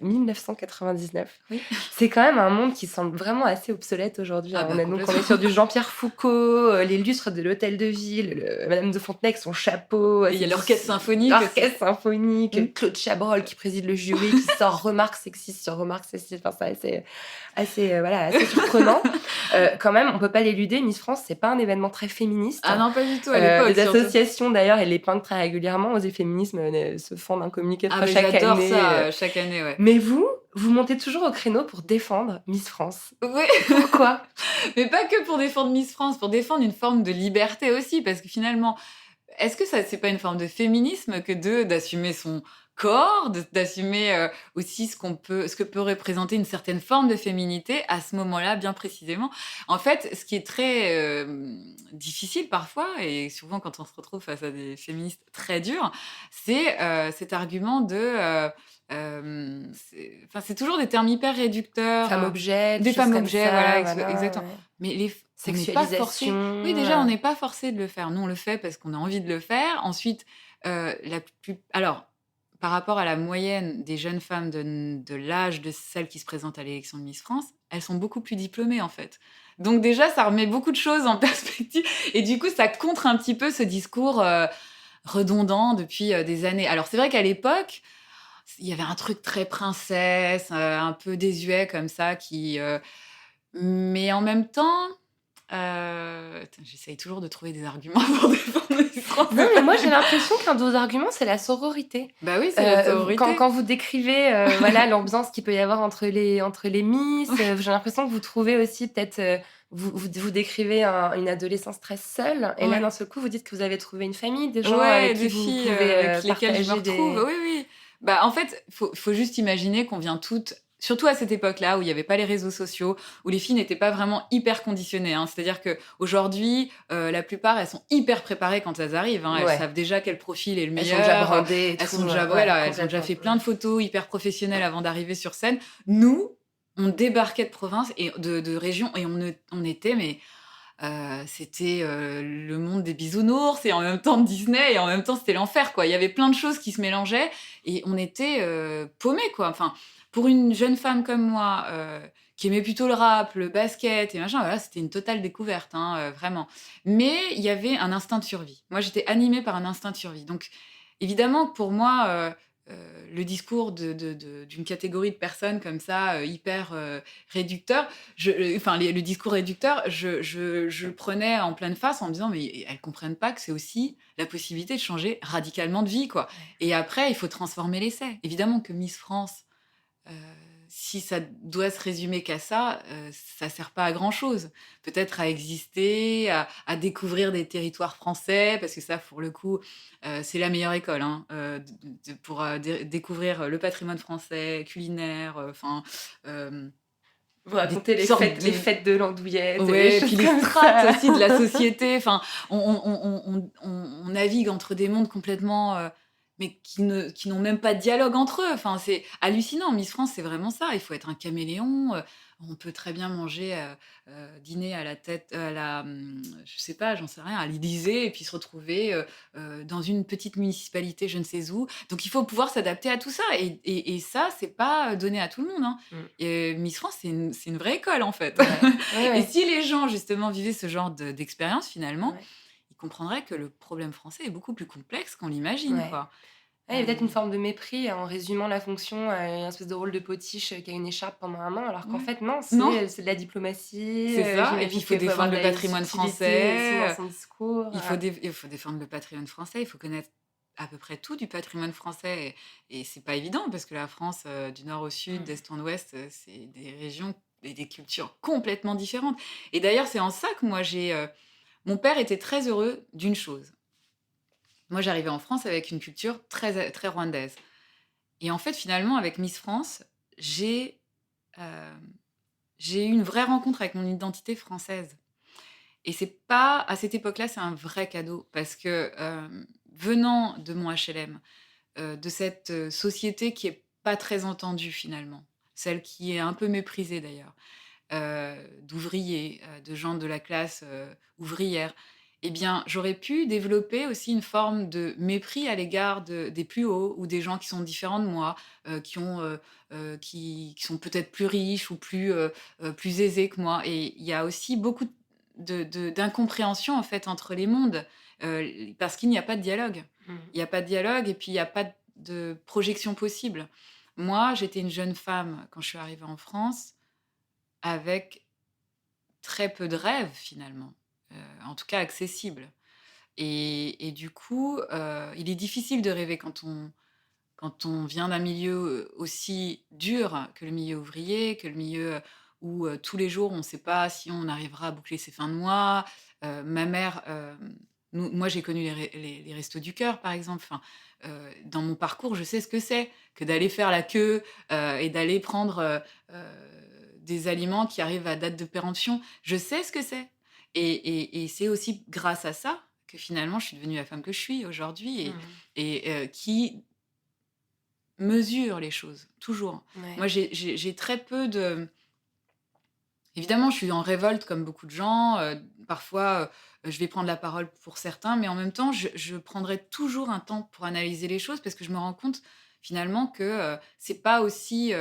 1999. Oui. C'est quand même un monde qui semble vraiment assez obsolète aujourd'hui. Ah Hein. bah, on est complètement. sur du Jean-Pierre Foucault, les lustres de l'hôtel de ville, Madame de Fontenay avec son chapeau. Et il y a l'orchestre symphonique. L'orchestre symphonique, Mm. Claude Chabrol qui préside le jury, qui sort remarques sexistes sur remarques sexistes. Enfin, c'est assez surprenant. Quand même, on peut pas l'éluder. Miss France, c'est pas un événement très féministe. Ah non, pas du tout à l'époque. Les surtout. associations d'ailleurs, elles l'épinglent très régulièrement. Osez Féminisme se font un communiqué de Ah, presse mais chaque j'adore année. ça, chaque année, ouais. Mais vous montez toujours au créneau pour défendre Miss France. Oui, Pourquoi? mais pas que pour défendre Miss France, pour défendre une forme de liberté aussi, parce que finalement, est-ce que ça, c'est pas une forme de féminisme que d'assumer son corps, d'assumer aussi ce que peut représenter une certaine forme de féminité à ce moment-là, bien précisément. En fait, ce qui est très difficile parfois, et souvent quand on se retrouve face à des féministes très dures, c'est cet argument de... c'est toujours des termes hyper réducteurs. Femmes-objets, des femmes-objets, voilà, exactement. Ouais. Mais on n'est pas forcé. Sexualisation. Oui, déjà, on n'est pas forcé de le faire. Nous, on le fait parce qu'on a envie de le faire. Ensuite, alors, par rapport à la moyenne des jeunes femmes de l'âge de celles qui se présentent à l'élection de Miss France, elles sont beaucoup plus diplômées, en fait. Donc déjà, ça remet beaucoup de choses en perspective. Et du coup, ça contre un petit peu ce discours redondant depuis des années. Alors, c'est vrai qu'à l'époque, il y avait un truc très princesse, un peu désuet comme ça, mais en même temps... j'essaye toujours de trouver des arguments pour défendre Miss France. Non, mais moi j'ai l'impression qu'un de vos arguments c'est la sororité. Bah oui, c'est la sororité. Quand vous décrivez voilà l'ambiance qu'il peut y avoir entre les Miss, j'ai l'impression que vous trouvez aussi peut-être vous décrivez une adolescence très seule et là d'un seul coup vous dites que vous avez trouvé une famille, des gens avec des qui vous filles pouvez avec lesquelles je me partager retrouve. Oui. Bah en fait, faut juste imaginer qu'on vient toutes. Surtout à cette époque-là où il n'y avait pas les réseaux sociaux, où les filles n'étaient pas vraiment hyper conditionnées. Hein. C'est-à-dire qu'aujourd'hui, la plupart, elles sont hyper préparées quand elles arrivent. Hein. Elles savent déjà quel profil est le meilleur. Elles sont déjà brandées. Elles ont déjà fait plein de photos hyper professionnelles avant d'arriver sur scène. Nous, on débarquait de province et de région et on était, mais c'était le monde des bisounours et en même temps Disney et en même temps c'était l'enfer, quoi. Il y avait plein de choses qui se mélangeaient et on était paumés, quoi. Enfin, pour une jeune femme comme moi qui aimait plutôt le rap, le basket et machin, voilà, c'était une totale découverte, hein, vraiment. Mais il y avait un instinct de survie. Moi, j'étais animée par un instinct de survie. Donc, évidemment, pour moi, le discours d'une catégorie de personnes comme ça, hyper réducteur, le discours réducteur, je le prenais en pleine face en me disant, mais elles comprennent pas que c'est aussi la possibilité de changer radicalement de vie, quoi. Et après, il faut transformer l'essai. Évidemment que Miss France, euh, si ça doit se résumer qu'à ça, ça sert pas à grand chose. Peut-être à exister, à découvrir des territoires français, parce que ça, pour le coup, c'est la meilleure école, hein, pour découvrir le patrimoine français, culinaire, enfin. Vous racontez les fêtes de l'andouillette, Ouais, et des puis choses les comme strates ça. aussi de la société. Enfin, on navigue entre des mondes complètement, mais qui n'ont même pas de dialogue entre eux. Enfin, c'est hallucinant. Miss France, c'est vraiment ça. Il faut être un caméléon. On peut très bien manger, dîner à la tête, je sais pas, j'en sais rien, à l'Élysée, et puis se retrouver dans une petite municipalité, je ne sais où. Donc, il faut pouvoir s'adapter à tout ça. Et ça, c'est pas donné à tout le monde, hein. Et Miss France, c'est une vraie école, en fait. Ouais. Ouais, Et ouais. si les gens, justement, vivaient ce genre d'expérience, finalement, Ouais. ils comprendraient que le problème français est beaucoup plus complexe qu'on l'imagine, Ouais. quoi. Ouais, il y a peut-être une forme de mépris en résumant la fonction à une espèce de rôle de potiche qui a une écharpe pendant un an, alors qu'en Ouais. fait, non, Non, c'est de la diplomatie. c'est ça. Et puis, J'imagine il faut qu'il faut avoir défendre de le la patrimoine subtilité aussi dans français. son discours. Il faut défendre le patrimoine français. Il faut connaître à peu près tout du patrimoine français. Et c'est pas évident, parce que la France, du nord au sud, d'est en ouest, c'est des régions et des cultures complètement différentes. Et d'ailleurs, c'est en ça que moi, mon père était très heureux d'une chose. Moi, j'arrivais en France avec une culture très, très rwandaise. Et en fait, finalement, avec Miss France, j'ai euh, j'ai eu une vraie rencontre avec mon identité française. Et c'est pas, à cette époque-là, c'est un vrai cadeau. Parce que venant de mon HLM, de cette société qui est pas très entendue finalement, celle qui est un peu méprisée d'ailleurs, d'ouvriers, de gens de la classe ouvrière, eh bien, j'aurais pu développer aussi une forme de mépris à l'égard des plus hauts ou des gens qui sont différents de moi, qui sont peut-être plus riches ou plus aisés que moi. Et il y a aussi beaucoup d'incompréhension en fait entre les mondes, parce qu'il n'y a pas de dialogue. Mm. Il n'y a pas de dialogue et puis il n'y a pas de projection possible. Moi, j'étais une jeune femme quand je suis arrivée en France avec très peu de rêves finalement, en tout cas accessibles. Et du coup, il est difficile de rêver quand on vient d'un milieu aussi dur que le milieu ouvrier, que le milieu où tous les jours on ne sait pas si on arrivera à boucler ses fins de mois. Ma mère, moi j'ai connu les restos du cœur par exemple. Enfin, dans mon parcours, je sais ce que c'est que d'aller faire la queue et d'aller prendre des aliments qui arrivent à date de péremption. Je sais ce que c'est. Et c'est aussi grâce à ça que finalement je suis devenue la femme que je suis aujourd'hui et qui mesure les choses, toujours. Ouais. Moi, j'ai très peu de... Évidemment, je suis en révolte comme beaucoup de gens. Parfois, je vais prendre la parole pour certains, mais en même temps, je prendrai toujours un temps pour analyser les choses parce que je me rends compte finalement que c'est pas aussi...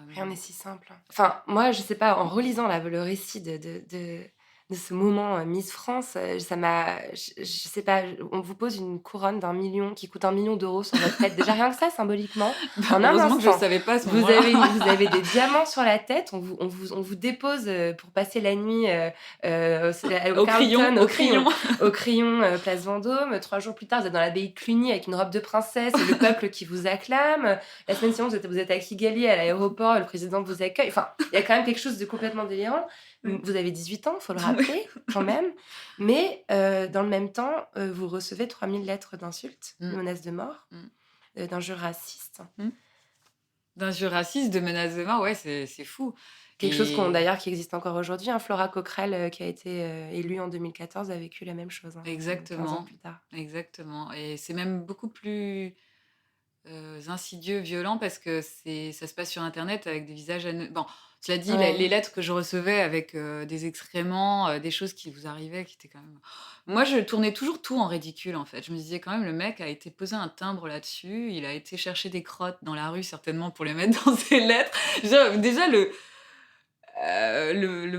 Rien n'est si simple. Enfin, moi, je sais pas, en relisant le récit de ce moment Miss France, ça m'a... Je sais pas, on vous pose une couronne d'1 million qui coûte 1 million d'euros sur votre tête. Déjà, rien que ça, symboliquement, en un heureusement que je ne instant. savais pas à ce Vous moment-là. avez des diamants sur la tête, on vous dépose pour passer la nuit Au crayon, au crayon, place Vendôme. 3 jours plus tard, vous êtes dans l'abbaye de Cluny avec une robe de princesse et le peuple qui vous acclame. La semaine suivante, vous êtes à Kigali, à l'aéroport, le président vous accueille. Enfin, il y a quand même quelque chose de complètement délirant. Vous avez 18 ans, il faut le rappeler, quand même. Mais dans le même temps, vous recevez 3000 lettres d'insultes, de menaces de mort, d'injures racistes. D'injures racistes, de menaces de mort, ouais, c'est fou. Quelque chose d'ailleurs qui existe encore aujourd'hui. Flora Coquerel, qui a été élue en 2014, a vécu la même chose. 15 ans Exactement, plus tard. exactement. Et c'est même beaucoup plus insidieux, violents, parce que ça se passe sur Internet avec des visages bon, cela dit, Ouais. les lettres que je recevais avec des excréments, des choses qui vous arrivaient, qui étaient quand même... Moi, je tournais toujours tout en ridicule, en fait. Je me disais quand même, le mec a été poser un timbre là-dessus, il a été chercher des crottes dans la rue, certainement, pour les mettre dans ses lettres. Déjà, le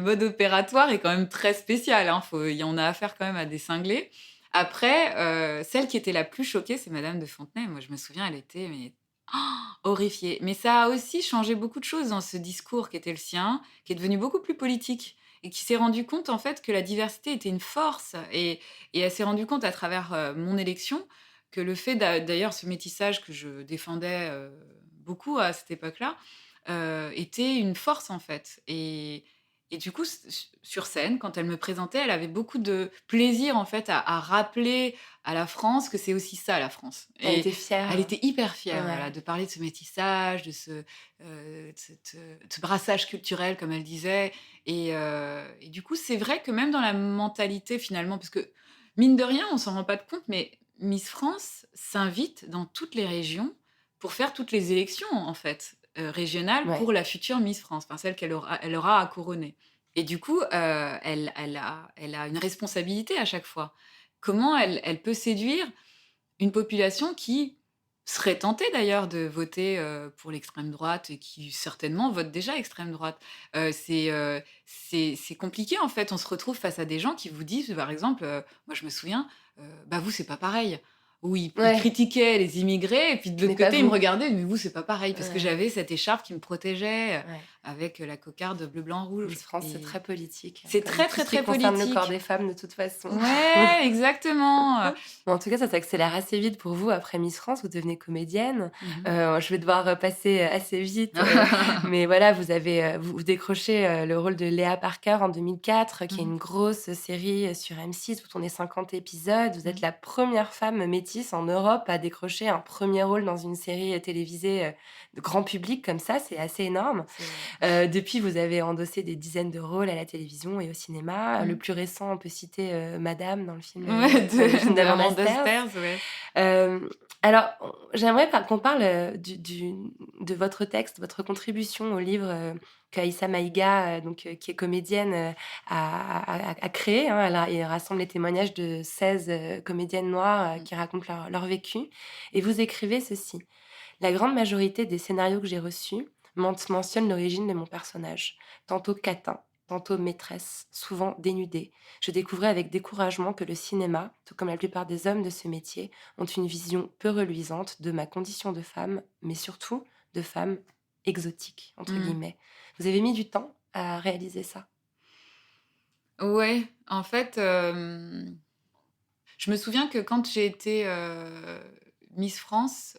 mode opératoire est quand même très spécial. Hein. On a affaire quand même à des cinglés. Après, celle qui était la plus choquée, c'est Madame de Fontenay. Moi, je me souviens, elle était horrifiée. Mais ça a aussi changé beaucoup de choses dans ce discours qui était le sien, qui est devenu beaucoup plus politique et qui s'est rendu compte en fait que la diversité était une force. Et elle s'est rendue compte à travers mon élection que le fait d'ailleurs ce métissage que je défendais beaucoup à cette époque-là, était une force en fait. Et du coup, sur scène, quand elle me présentait, elle avait beaucoup de plaisir en fait à rappeler à la France que c'est aussi ça la France. Elle Et était fière. elle était hyper fière Ouais. voilà, de parler de ce métissage, de ce brassage culturel, comme elle disait. Et du coup, c'est vrai que même dans la mentalité finalement, parce que mine de rien, on s'en rend pas compte, mais Miss France s'invite dans toutes les régions pour faire toutes les élections, en fait, régionales Ouais. pour la future Miss France, enfin celle elle aura à couronner. Et du coup, elle a une responsabilité à chaque fois. Comment elle peut séduire une population qui serait tentée d'ailleurs de voter pour l'extrême droite et qui certainement vote déjà extrême droite. C'est compliqué en fait. On se retrouve face à des gens qui vous disent, par exemple, moi je me souviens, bah vous c'est pas pareil. Où ils Ouais. critiquaient les immigrés et puis de Mais l'autre pas côté ils me vous. regardaient, mais vous c'est pas pareil parce que Ouais. j'avais cette écharpe qui me protégeait Ouais. avec la cocarde bleu blanc rouge. Miss France, c'est Et très politique. c'est comme très tout très ce qui très concerne le politique. corps des femmes, de toute façon. Ouais, exactement. Mais en tout cas, ça s'accélère assez vite pour vous. Après Miss France, vous devenez comédienne. Mhm. Je vais devoir passer assez vite. Mais voilà, vous décrochez le rôle de Léa Parker en 2004, qui est une grosse série sur M6. Vous tournez 50 épisodes. Vous êtes la première femme métisse en Europe à décrocher un premier rôle dans une série télévisée de grand public comme ça. C'est assez énorme. Depuis, vous avez endossé des dizaines de rôles à la télévision et au cinéma. Le plus récent, on peut citer Madame dans le film, Ouais, dans le film de d'Amanda Amanda Sters. Sters, ouais. Alors, j'aimerais qu'on parle de votre texte, votre contribution au livre qu'Aïssa Maïga, qui est comédienne, a créé. Hein. Elle rassemble les témoignages de 16 comédiennes noires qui racontent leur vécu. Et vous écrivez ceci. La grande majorité des scénarios que j'ai reçus mentionnent l'origine de mon personnage. Tantôt catin, tantôt maîtresse, souvent dénudée. Je découvrais avec découragement que le cinéma, tout comme la plupart des hommes de ce métier, ont une vision peu reluisante de ma condition de femme, mais surtout de femme exotique, entre guillemets. Vous avez mis du temps à réaliser ça? Ouais, en fait, je me souviens que quand j'ai été Miss France,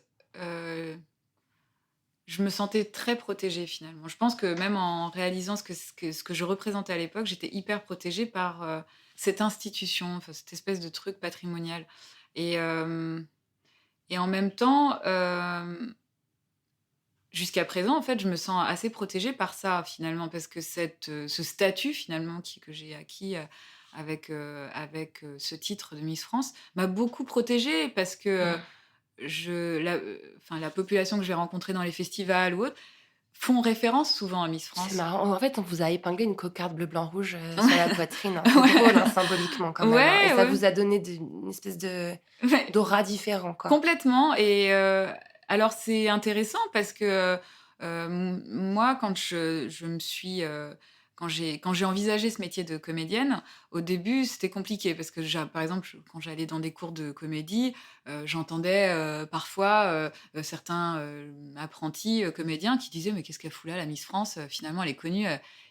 je me sentais très protégée finalement. Je pense que même en réalisant ce que je représentais à l'époque, j'étais hyper protégée par cette institution, enfin, cette espèce de truc patrimonial. Et, euh, et en même temps, jusqu'à présent, en fait, je me sens assez protégée par ça, finalement, parce que ce statut, finalement, que j'ai acquis avec ce titre de Miss France, m'a beaucoup protégée, parce que la population que je vais rencontrer dans les festivals ou autres font référence souvent à Miss France. C'est marrant. En fait, on vous a épinglé une cocarde bleu-blanc-rouge sur la poitrine. C'est drôle, hein, symboliquement, quand même. Ouais, Et ça ouais. vous a donné une espèce Ouais. d'aura différent, quoi. Complètement. Et alors, c'est intéressant parce que moi, quand je me suis... quand j'ai envisagé ce métier de comédienne, au début, c'était compliqué parce que, par exemple, quand j'allais dans des cours de comédie, j'entendais parfois certains apprentis comédiens qui disaient « Mais qu'est-ce qu'elle fout là, la Miss France ? Finalement, elle est connue. »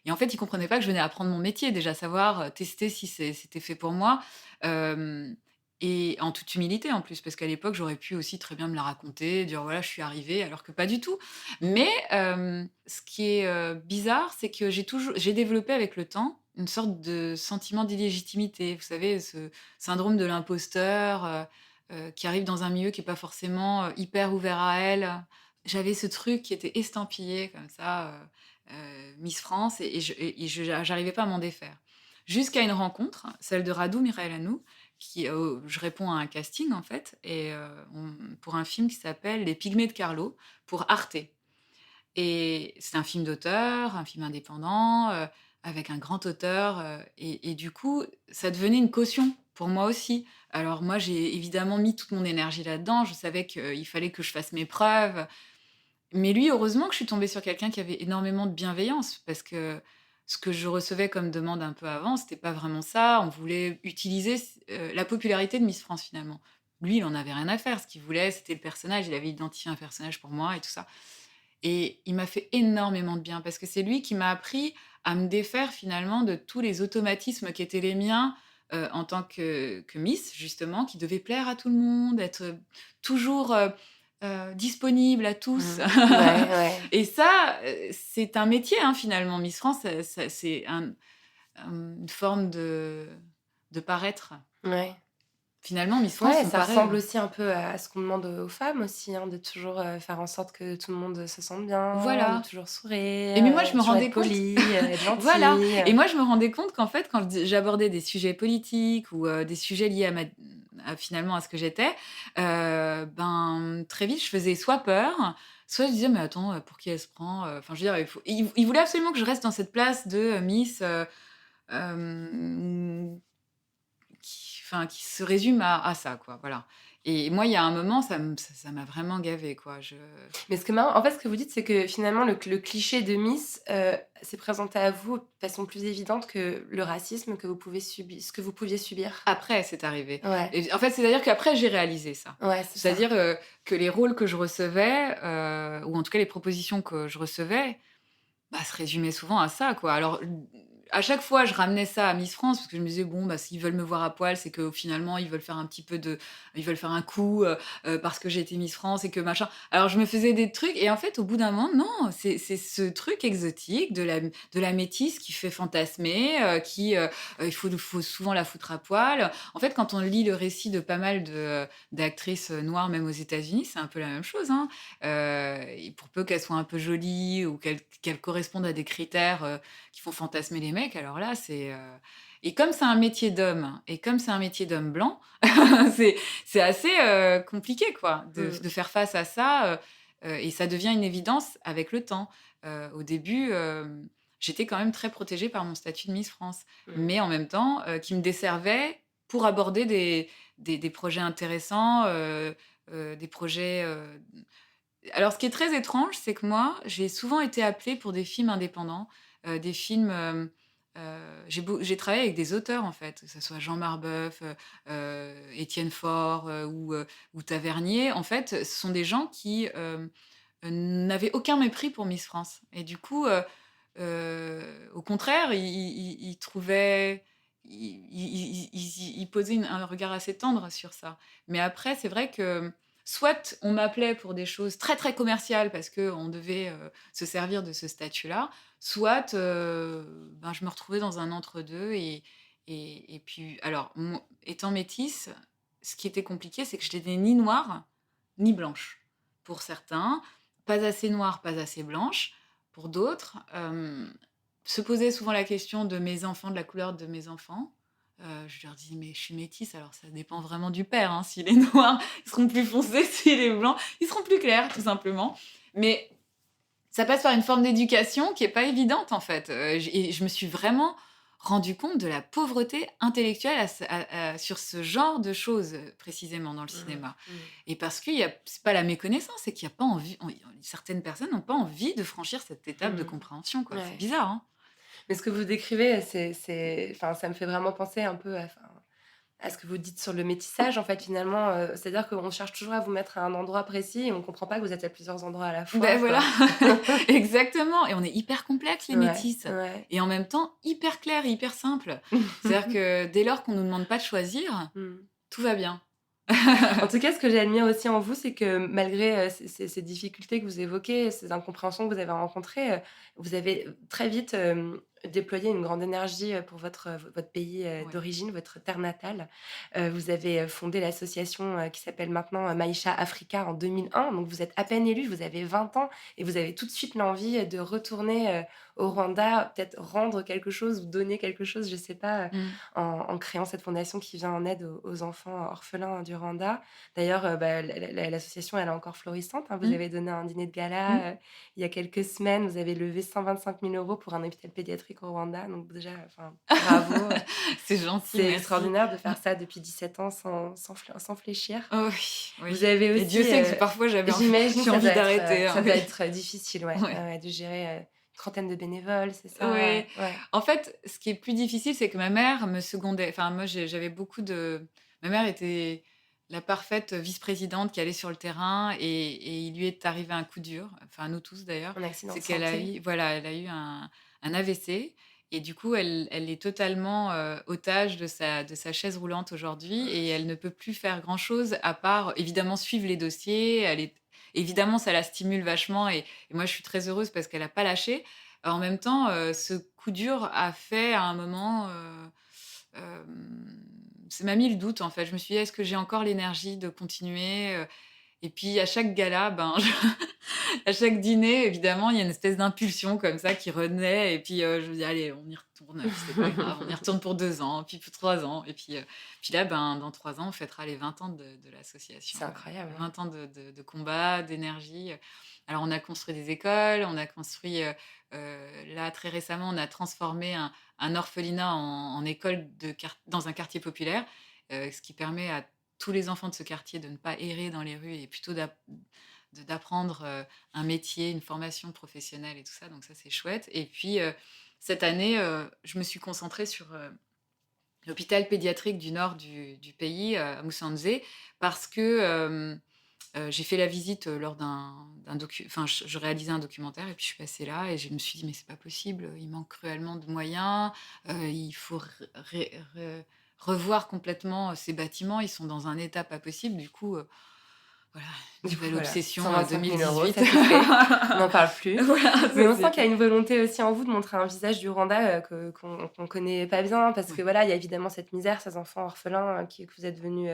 Et en fait, ils comprenaient pas que je venais apprendre mon métier, déjà savoir tester si c'était fait pour moi. Et en toute humilité en plus, parce qu'à l'époque, j'aurais pu aussi très bien me la raconter, dire voilà, je suis arrivée, alors que pas du tout. Mais ce qui est bizarre, c'est que j'ai développé avec le temps une sorte de sentiment d'illégitimité. Vous savez, ce syndrome de l'imposteur qui arrive dans un milieu qui n'est pas forcément hyper ouvert à elle. J'avais ce truc qui était estampillé comme ça, Miss France, et j'arrivais pas à m'en défaire. Jusqu'à une rencontre, celle de Radou Miraelanou, je réponds à un casting, en fait, et pour un film qui s'appelle Les Pygmées de Carlo, pour Arte. Et c'est un film d'auteur, un film indépendant, avec un grand auteur, et du coup, ça devenait une caution pour moi aussi. Alors moi, j'ai évidemment mis toute mon énergie là-dedans. Je savais qu'il fallait que je fasse mes preuves. Mais lui, heureusement que je suis tombée sur quelqu'un qui avait énormément de bienveillance, parce que ce que je recevais comme demande un peu avant, c'était pas vraiment ça. On voulait utiliser la popularité de Miss France, finalement. Lui, il en avait rien à faire. Ce qu'il voulait, c'était le personnage. Il avait identifié un personnage pour moi et tout ça. Et il m'a fait énormément de bien, parce que c'est lui qui m'a appris à me défaire finalement de tous les automatismes qui étaient les miens en tant que Miss, justement, qui devait plaire à tout le monde, être toujours disponible à tous. Ouais. Et ça, c'est un métier, hein, finalement. Miss France, c'est une forme de paraître. Ouais. Finalement, Miss France, Ouais, on ça paraît. ressemble aussi un peu à ce qu'on demande aux femmes aussi, hein, de toujours faire en sorte que tout le monde se sente bien, Voilà. de toujours sourire, Et mais moi, je me toujours rendais être compte. poli, être gentil. Voilà. Et moi, je me rendais compte qu'en fait, quand j'abordais des sujets politiques ou des sujets liés finalement à ce que j'étais, très vite, je faisais soit peur, soit je disais, mais attends, pour qui elle se prend? Enfin, je veux dire, il voulait absolument que je reste dans cette place de Miss qui se résume à ça, quoi. Voilà. Et moi, il y a un moment, ça m'a vraiment gavée, quoi. Mais ce que marrant, en fait, ce que vous dites, c'est que finalement, le cliché de Miss s'est présenté à vous de façon plus évidente que le racisme que vous pouvez subir, ce que vous pouviez subir. Après, c'est arrivé. Ouais, Et en fait, c'est-à-dire qu'après, j'ai réalisé ça. ouais, c'est ça. C'est-à-dire que les rôles que je recevais, ou en tout cas les propositions que je recevais, se résumaient souvent à ça, quoi. Alors, à chaque fois, je ramenais ça à Miss France, parce que je me disais, bon, s'ils veulent me voir à poil, c'est que finalement, ils veulent faire ils veulent faire un coup parce que j'ai été Miss France et que machin. Alors, je me faisais des trucs, et en fait, au bout d'un moment, non, c'est ce truc exotique de la métisse qui fait fantasmer, il faut souvent la foutre à poil. En fait, quand on lit le récit de pas mal d'actrices noires, même aux États-Unis, c'est un peu la même chose, hein. Et pour peu qu'elles soient un peu jolies ou qu'elles correspondent à des critères qui font fantasmer les mecs, alors là, c'est... Et comme c'est un métier d'homme, et comme c'est un métier d'homme blanc, c'est assez compliqué, quoi, de faire face à ça. Et ça devient une évidence avec le temps. Au début, j'étais quand même très protégée par mon statut de Miss France. Mais en même temps, qui me desservait pour aborder des projets intéressants, des projets... Alors, ce qui est très étrange, c'est que moi, j'ai souvent été appelée pour des films indépendants, des films... j'ai travaillé avec des auteurs, en fait, que ce soit Jean Marbeuf, Étienne Faure ou Tavernier. En fait, ce sont des gens qui n'avaient aucun mépris pour Miss France. Et du coup, au contraire, ils trouvaient... Ils posaient un regard assez tendre sur ça. Mais après, c'est vrai que soit on m'appelait pour des choses très très commerciales parce qu'on devait se servir de ce statut-là, soit je me retrouvais dans un entre-deux. Et puis, alors, étant métisse, ce qui était compliqué, c'est que je n'étais ni noire ni blanche. Pour certains, pas assez noire, pas assez blanche. Pour d'autres, se posait souvent la question de mes enfants, de la couleur de mes enfants. Je leur dis, mais je suis métisse, alors ça dépend vraiment du père. Hein. S'il est noir, ils seront plus foncés. S'il est blanc, ils seront plus clairs, tout simplement. Mais ça passe par une forme d'éducation qui n'est pas évidente, en fait. Et je me suis vraiment rendu compte de la pauvreté intellectuelle sur ce genre de choses, précisément, dans le cinéma. Et parce que c'est pas la méconnaissance, c'est qu'il n'y a pas envie... certaines personnes n'ont pas envie de franchir cette étape de compréhension, quoi. Ouais. C'est bizarre, hein. Mais ce que vous décrivez, ça me fait vraiment penser un peu à ce que vous dites sur le métissage, en fait, finalement. C'est-à-dire qu'on cherche toujours à vous mettre à un endroit précis et on ne comprend pas que vous êtes à plusieurs endroits à la fois. Ben voilà, exactement. Et on est hyper complexe, les métisses. Ouais. Et en même temps, hyper clair et hyper simple. C'est-à-dire que dès lors qu'on ne nous demande pas de choisir, tout va bien. En tout cas, ce que j'admire aussi en vous, c'est que malgré ces difficultés que vous évoquez, ces incompréhensions que vous avez rencontrées, vous avez très vite déployé une grande énergie pour votre pays Ouais. d'origine, votre terre natale. Vous avez fondé l'association qui s'appelle maintenant Maïcha Africa en 2001. Donc vous êtes à peine élu, vous avez 20 ans et vous avez tout de suite l'envie de retourner au Rwanda, peut-être rendre quelque chose ou donner quelque chose, je sais pas, en créant cette fondation qui vient en aide aux enfants orphelins du Rwanda. D'ailleurs, l'association, elle est encore florissante, hein. Vous Mm. avez donné un dîner de Mm. gala il y a quelques semaines. Vous avez levé 125 000 euros pour un hôpital pédiatrique au Rwanda. Donc déjà, bravo. C'est gentil, C'est merci. extraordinaire de faire ça depuis 17 ans sans fléchir. Oh oui, oui. Vous avez aussi... Et Dieu sait que parfois j'avais j'imagine j'ai que envie d'arrêter. ça hein, doit oui. être difficile, ouais. Ouais. Ouais, de gérer une trentaine de bénévoles, c'est ça? Ouais. Ouais. En fait, ce qui est plus difficile, c'est que ma mère me secondait. Enfin, moi, j'avais beaucoup de... Ma mère était la parfaite vice-présidente qui allait sur le terrain et il lui est arrivé un coup dur, enfin à nous tous d'ailleurs, Un accident c'est de qu'elle a santé. eu, voilà, elle a eu un AVC et du coup, elle est totalement otage de sa chaise roulante aujourd'hui et elle ne peut plus faire grand-chose à part, évidemment, suivre les dossiers. Évidemment, ça la stimule vachement et moi, je suis très heureuse parce qu'elle n'a pas lâché. En même temps, ce coup dur a fait à un moment... ça m'a mis le doute en fait. Je me suis dit, est-ce que j'ai encore l'énergie de continuer Et puis à chaque gala, à chaque dîner, évidemment, il y a une espèce d'impulsion comme ça qui renaît. Et puis je me dis, allez, on y retourne, puis c'est pas grave, on y retourne pour 2 ans, puis pour 3 ans. Et puis là, dans 3 ans, on fêtera les 20 ans de l'association. C'est incroyable. 20 ans de combat, d'énergie. Alors, on a construit des écoles, on a construit, là, très récemment, on a transformé un orphelinat en école dans un quartier populaire, ce qui permet à tous les enfants de ce quartier de ne pas errer dans les rues et plutôt d'apprendre un métier, une formation professionnelle et tout ça. Donc ça, c'est chouette. Et puis, cette année, je me suis concentrée sur l'hôpital pédiatrique du nord du pays, à Musanze, parce que j'ai fait la visite lors enfin, je réalisais un documentaire et puis je suis passée là et je me suis dit, mais c'est pas possible, il manque cruellement de moyens, il faut revoir complètement ces bâtiments, ils sont dans un état pas possible. Du coup, voilà, Du coup, nouvelle voilà, obsession 125 000 euros, 2018. ça c'est fait. On n'en parle plus. Voilà, Mais on c'est sent qu'il y a une volonté aussi en vous de montrer un visage du Rwanda qu'on connaît pas bien, parce que Ouais. voilà, il y a évidemment cette misère, ces enfants orphelins que vous êtes venus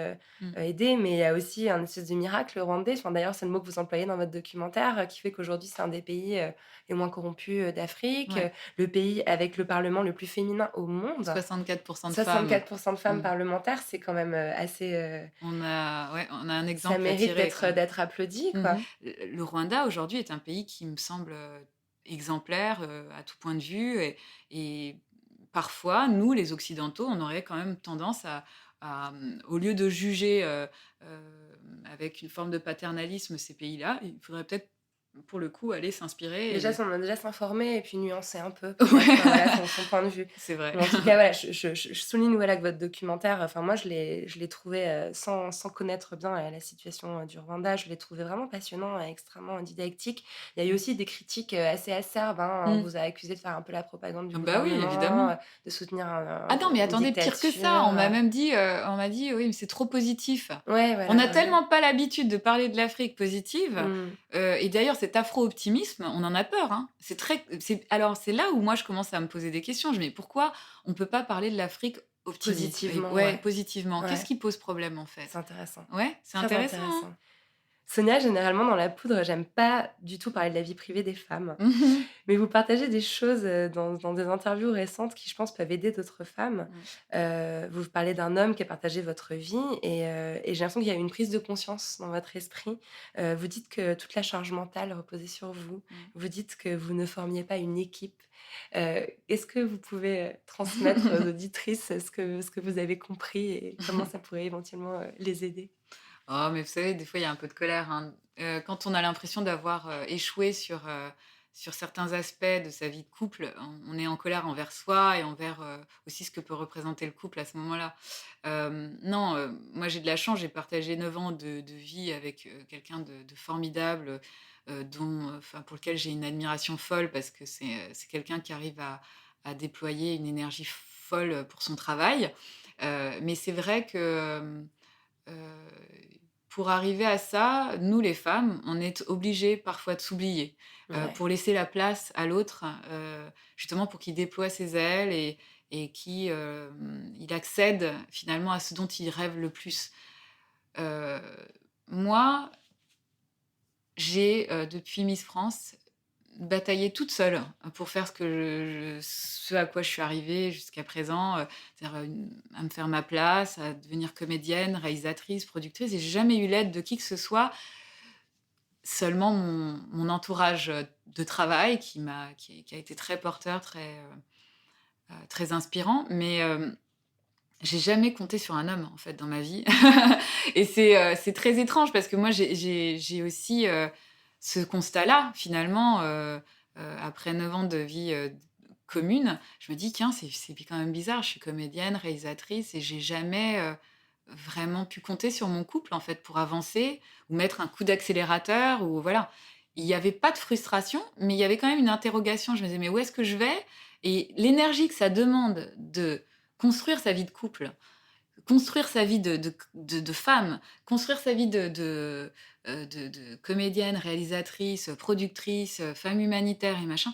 aider, mais il y a aussi un espèce de miracle rwandais. Enfin, d'ailleurs, c'est le mot que vous employez dans votre documentaire, qui fait qu'aujourd'hui, c'est un des pays les moins corrompus d'Afrique, Ouais. le pays avec le parlement le plus féminin au monde. 64% de femmes. 64% de femmes Mm. parlementaires, c'est quand même assez... On a un ça exemple à mérite tirer, quoi. d'être applaudi, quoi. Le Rwanda, aujourd'hui, est un pays qui me semble exemplaire à tout point de vue. Et parfois, nous, les Occidentaux, on aurait quand même tendance au lieu de juger avec une forme de paternalisme ces pays-là, il faudrait peut-être, pour le coup, aller s'inspirer. Déjà s'informer et puis nuancer un peu Ouais. peut-être, voilà, son point de vue. C'est vrai. Mais en tout cas, voilà, je souligne voilà, que votre documentaire, enfin moi je l'ai trouvé sans connaître bien la situation du Rwanda, je l'ai trouvé vraiment passionnant et extrêmement didactique. Il y a eu aussi des critiques assez acerbes, hein. On vous a accusé de faire un peu la propagande du Bah oui, gouvernement, évidemment. de soutenir Ah non, mais une attendez, pire que ça. On m'a dictature. même dit, oui, mais c'est trop positif. Ouais, voilà, On n'a ouais. tellement pas l'habitude de parler de l'Afrique positive. Mm. Et d'ailleurs, cet afro-optimisme, on en a peur. Hein. Alors, c'est là où moi, je commence à me poser des questions. Je me dis, pourquoi on ne peut pas parler de l'Afrique optimiste? Positivement, Ouais, ouais. positivement. Ouais. Qu'est-ce qui pose problème, en fait? C'est intéressant. Ouais, c'est Très intéressant. intéressant. Sonia, généralement dans la poudre, j'aime pas du tout parler de la vie privée des femmes. Hein. Mais vous partagez des choses dans des interviews récentes qui, je pense, peuvent aider d'autres femmes. Vous parlez d'un homme qui a partagé votre vie et j'ai l'impression qu'il y a eu une prise de conscience dans votre esprit. Vous dites que toute la charge mentale reposait sur vous. Vous dites que vous ne formiez pas une équipe. Est-ce que vous pouvez transmettre aux auditrices ce que vous avez compris et comment ça pourrait éventuellement les aider? Oh, mais vous savez, des fois, il y a un peu de colère. Hein. Quand on a l'impression d'avoir échoué sur certains aspects de sa vie de couple, on est en colère envers soi et envers aussi ce que peut représenter le couple à ce moment-là. Non, moi, j'ai de la chance. J'ai partagé 9 ans de vie avec quelqu'un de formidable, pour lequel j'ai une admiration folle parce que c'est quelqu'un qui arrive à déployer une énergie folle pour son travail. Mais c'est vrai que... pour arriver à ça, nous les femmes, on est obligées parfois de s'oublier Ouais. pour laisser la place à l'autre, justement pour qu'il déploie ses ailes et qu'il il accède finalement à ce dont il rêve le plus. Euh, Moi, j'ai, depuis Miss France, bataillé toute seule pour faire ce à quoi je suis arrivée jusqu'à présent, c'est-à-dire, à me faire ma place, à devenir comédienne, réalisatrice, productrice et j'ai jamais eu l'aide de qui que ce soit. Seulement mon entourage, de travail qui a été très porteur, très inspirant, mais j'ai jamais compté sur un homme, en fait, dans ma vie et c'est très étrange parce que moi j'ai aussi, ce constat-là finalement, après 9 ans de vie, commune. Je me dis: «Tiens, c'est quand même bizarre, je suis comédienne, réalisatrice et j'ai jamais, vraiment pu compter sur mon couple, en fait, pour avancer ou mettre un coup d'accélérateur ou voilà». Il y avait pas de frustration, mais il y avait quand même une interrogation. Je me disais: «Mais où est-ce que je vais?» Et l'énergie que ça demande de construire sa vie de couple, construire sa vie de femme, construire sa vie de comédienne, réalisatrice, productrice, femme humanitaire et machin.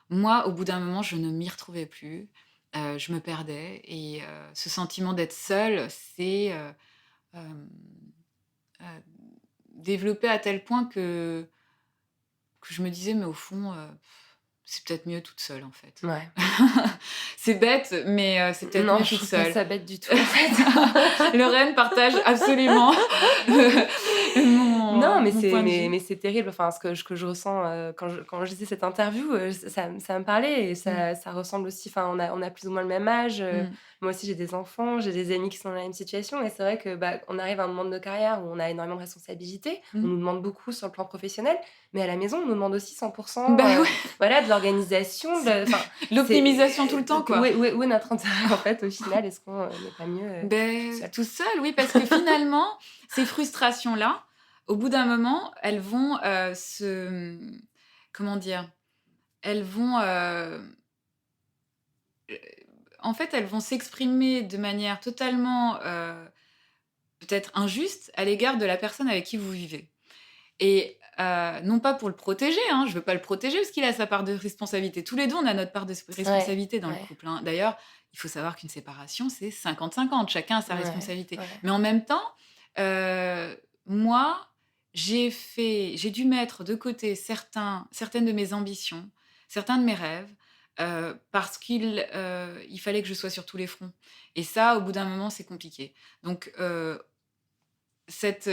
Moi, au bout d'un moment, je ne m'y retrouvais plus. Je me perdais et ce sentiment d'être seule s'est, heu, développé à tel point que je me disais: «Mais au fond, c'est peut-être mieux toute seule, en fait». Ouais. C'est bête, mais c'est peut-être Non, mieux je toute trouve pas seule. ça bête du tout, en fait. Lorraine partage absolument Non, mais mon c'est point de vue. c'est terrible. Enfin, ce que je ressens, quand je lisais cette interview, ça me parlait et Mmh. ça ressemble aussi, enfin, on a plus ou moins le même âge, Mmh. moi aussi j'ai des enfants, j'ai des amis qui sont dans la même situation et c'est vrai que, bah, on arrive à un moment de nos carrières où on a énormément de responsabilités. On Mmh. nous demande beaucoup sur le plan professionnel, mais à la maison, on nous demande aussi 100 Bah, ouais, voilà, de l'organisation, de enfin, c'est l'optimisation tout le temps, où quoi. est notre intérêt, en fait, au final? Est-ce qu'on, n'est pas mieux, tout Beh, seul? tout seul, oui, parce que finalement, ces frustrations-là, au bout d'un moment, elles vont, comment dire? Elles vont, en fait, elles vont s'exprimer de manière totalement, peut-être injuste à l'égard de la personne avec qui vous vivez. Et non pas pour le protéger, hein, je veux pas le protéger parce qu'il a sa part de responsabilité. Tous les 2, on a notre part de Ouais, responsabilité dans le ouais, couple, hein. D'ailleurs, il faut savoir qu'une séparation, c'est 50-50, chacun a sa ouais, responsabilité. ouais. Mais en même temps, moi, j'ai dû mettre de côté certaines de mes ambitions, certains de mes rêves, parce il fallait que je sois sur tous les fronts. Et ça, au bout d'un moment, c'est compliqué. Donc cette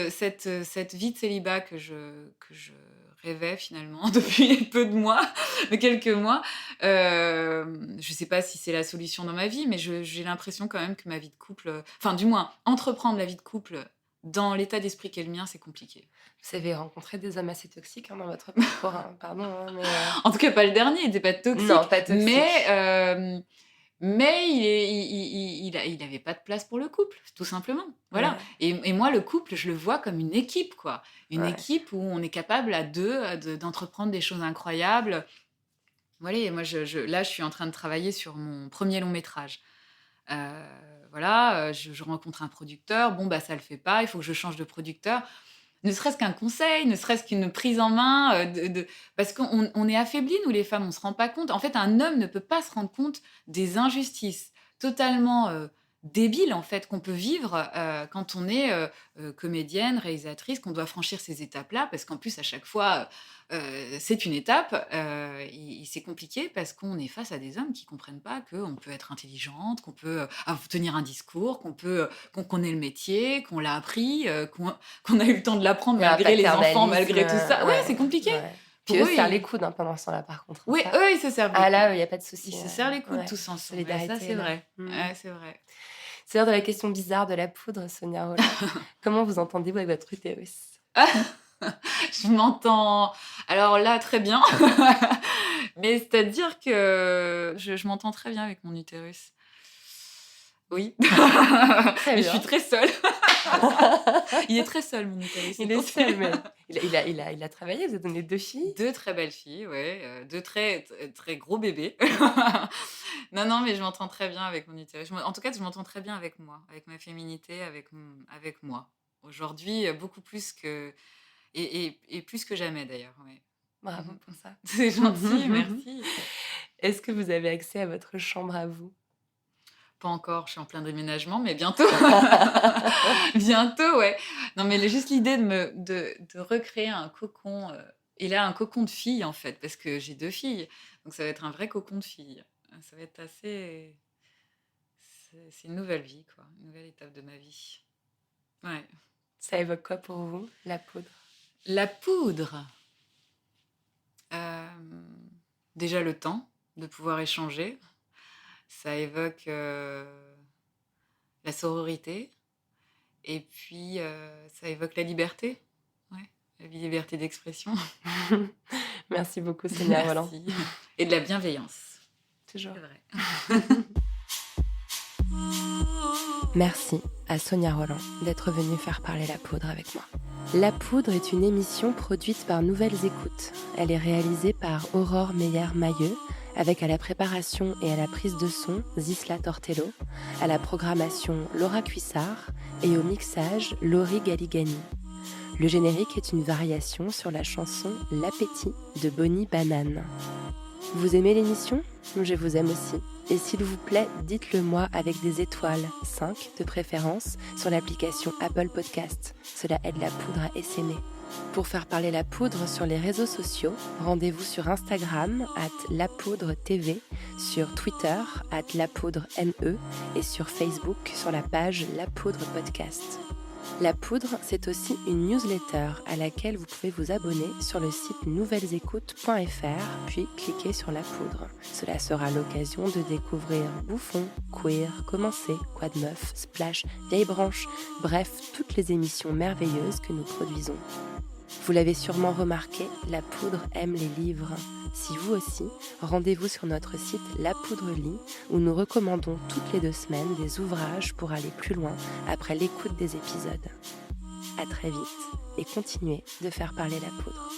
vie de célibat que je rêvais finalement depuis peu de mois, de quelques mois, je sais pas si c'est la solution dans ma vie, mais j'ai l'impression quand même que ma vie de couple, enfin du moins entreprendre la vie de couple dans l'état d'esprit qu'est le mien, c'est compliqué. Vous avez rencontré des hommes assez toxiques, hein, dans votre parcours, hein, pardon, hein, mais En tout cas pas le dernier, il était pas toxique, non, pas toxique. mais il avait pas de place pour le couple, tout simplement. Voilà. Ouais, Et moi, le couple, je le vois comme une équipe, quoi. Une ouais. équipe où on est capable à deux d'entreprendre des choses incroyables. Voilà, et moi, là, je suis en train de travailler sur mon premier long métrage. Euh, voilà, je rencontre un producteur. Bon, bah, ça le fait pas. Il faut que je change de producteur. Ne serait-ce qu'un conseil, ne serait-ce qu'une prise en main, parce qu'on est affaiblis, nous les femmes, on se rend pas compte. En fait, un homme ne peut pas se rendre compte des injustices totalement débiles en fait qu'on peut vivre quand on est comédienne, réalisatrice, qu'on doit franchir ces étapes-là, parce qu'en plus à chaque fois c'est une étape et c'est compliqué parce qu'on est face à des hommes qui comprennent pas qu'on peut être intelligente, qu'on peut tenir un discours, qu'on connaît le métier, qu'on l'a appris, qu'on a eu le temps de l'apprendre Il y a un malgré les enfants, paternalisme, malgré tout ça. Ouais, c'est compliqué. ouais. Pour Puis eux eux, se serrent les coudes, hein, pendant ce temps-là, par contre, hein, oui, ça. eux, ils se servent les Ah coudes. là, il y a pas de souci, Ils se serrent les coudes ouais. tous ensemble. Ouais, Solidarité, ça, c'est là. vrai. Mmh. Ouais, c'est vrai. C'est l'heure de la question bizarre de la poudre, Sonia Rolland. Comment vous entendez-vous avec votre utérus? Je m'entends. Alors là, très bien. Mais c'est-à-dire que je m'entends très bien avec mon utérus. Oui. Très Mais je bien. suis très seule. Il est très seul, mon utérus. Il est seul, mais il a travaillé, vous avez donné 2 filles? 2 très belles filles, ouais, 2 très gros bébés. Non, non, mais je m'entends très bien avec mon utérus. En tout cas, je m'entends très bien avec moi, avec ma féminité, avec moi. aujourd'hui, beaucoup plus que... Et plus que jamais, d'ailleurs. Ouais. Bravo pour ça. C'est gentil, merci. Est-ce que vous avez accès à votre chambre à vous? Pas encore, je suis en plein déménagement, mais bientôt. Bientôt, ouais. Non, mais juste l'idée de recréer un cocon. Et là, un cocon de fille, en fait, parce que j'ai 2 filles. Donc, ça va être un vrai cocon de fille. Ça va être assez... C'est une nouvelle vie, quoi. Une nouvelle étape de ma vie. Ouais. Ça évoque quoi pour vous, la poudre? La poudre. Déjà, le temps de pouvoir échanger. Ça évoque la sororité. Et puis, ça évoque la liberté. Ouais, la liberté d'expression. Merci beaucoup, Sonia Rolland. Merci. Et de la bienveillance. Toujours. C'est vrai. Merci à Sonia Rolland d'être venue faire parler la poudre avec moi. La poudre est une émission produite par Nouvelles Écoutes. Elle est réalisée par Aurore Meyer-Mailleux, avec à la préparation et à la prise de son Zisla Tortello, à la programmation Laura Cuissard et au mixage Laurie Galigani. Le générique est une variation sur la chanson L'appétit de Bonnie Banane. Vous aimez l'émission ? Je vous aime aussi. Et s'il vous plaît, dites-le moi avec des étoiles, 5 de préférence, sur l'application Apple Podcast. Cela aide la poudre à essaimer. Pour faire parler la poudre sur les réseaux sociaux, rendez-vous sur Instagram @lapoudretv, sur Twitter @lapoudreme et sur Facebook sur la page La Poudre Podcast. La Poudre, c'est aussi une newsletter à laquelle vous pouvez vous abonner sur le site nouvellesécoutes.fr, puis cliquer sur La Poudre. Cela sera l'occasion de découvrir Bouffon, Queer, Commencer, Quoi de Meuf, Splash, Vieille Branche, bref, toutes les émissions merveilleuses que nous produisons. Vous l'avez sûrement remarqué, La Poudre aime les livres. Si vous aussi, rendez-vous sur notre site La Poudre Lit, où nous recommandons toutes les 2 semaines des ouvrages pour aller plus loin après l'écoute des épisodes. À très vite et continuez de faire parler la poudre.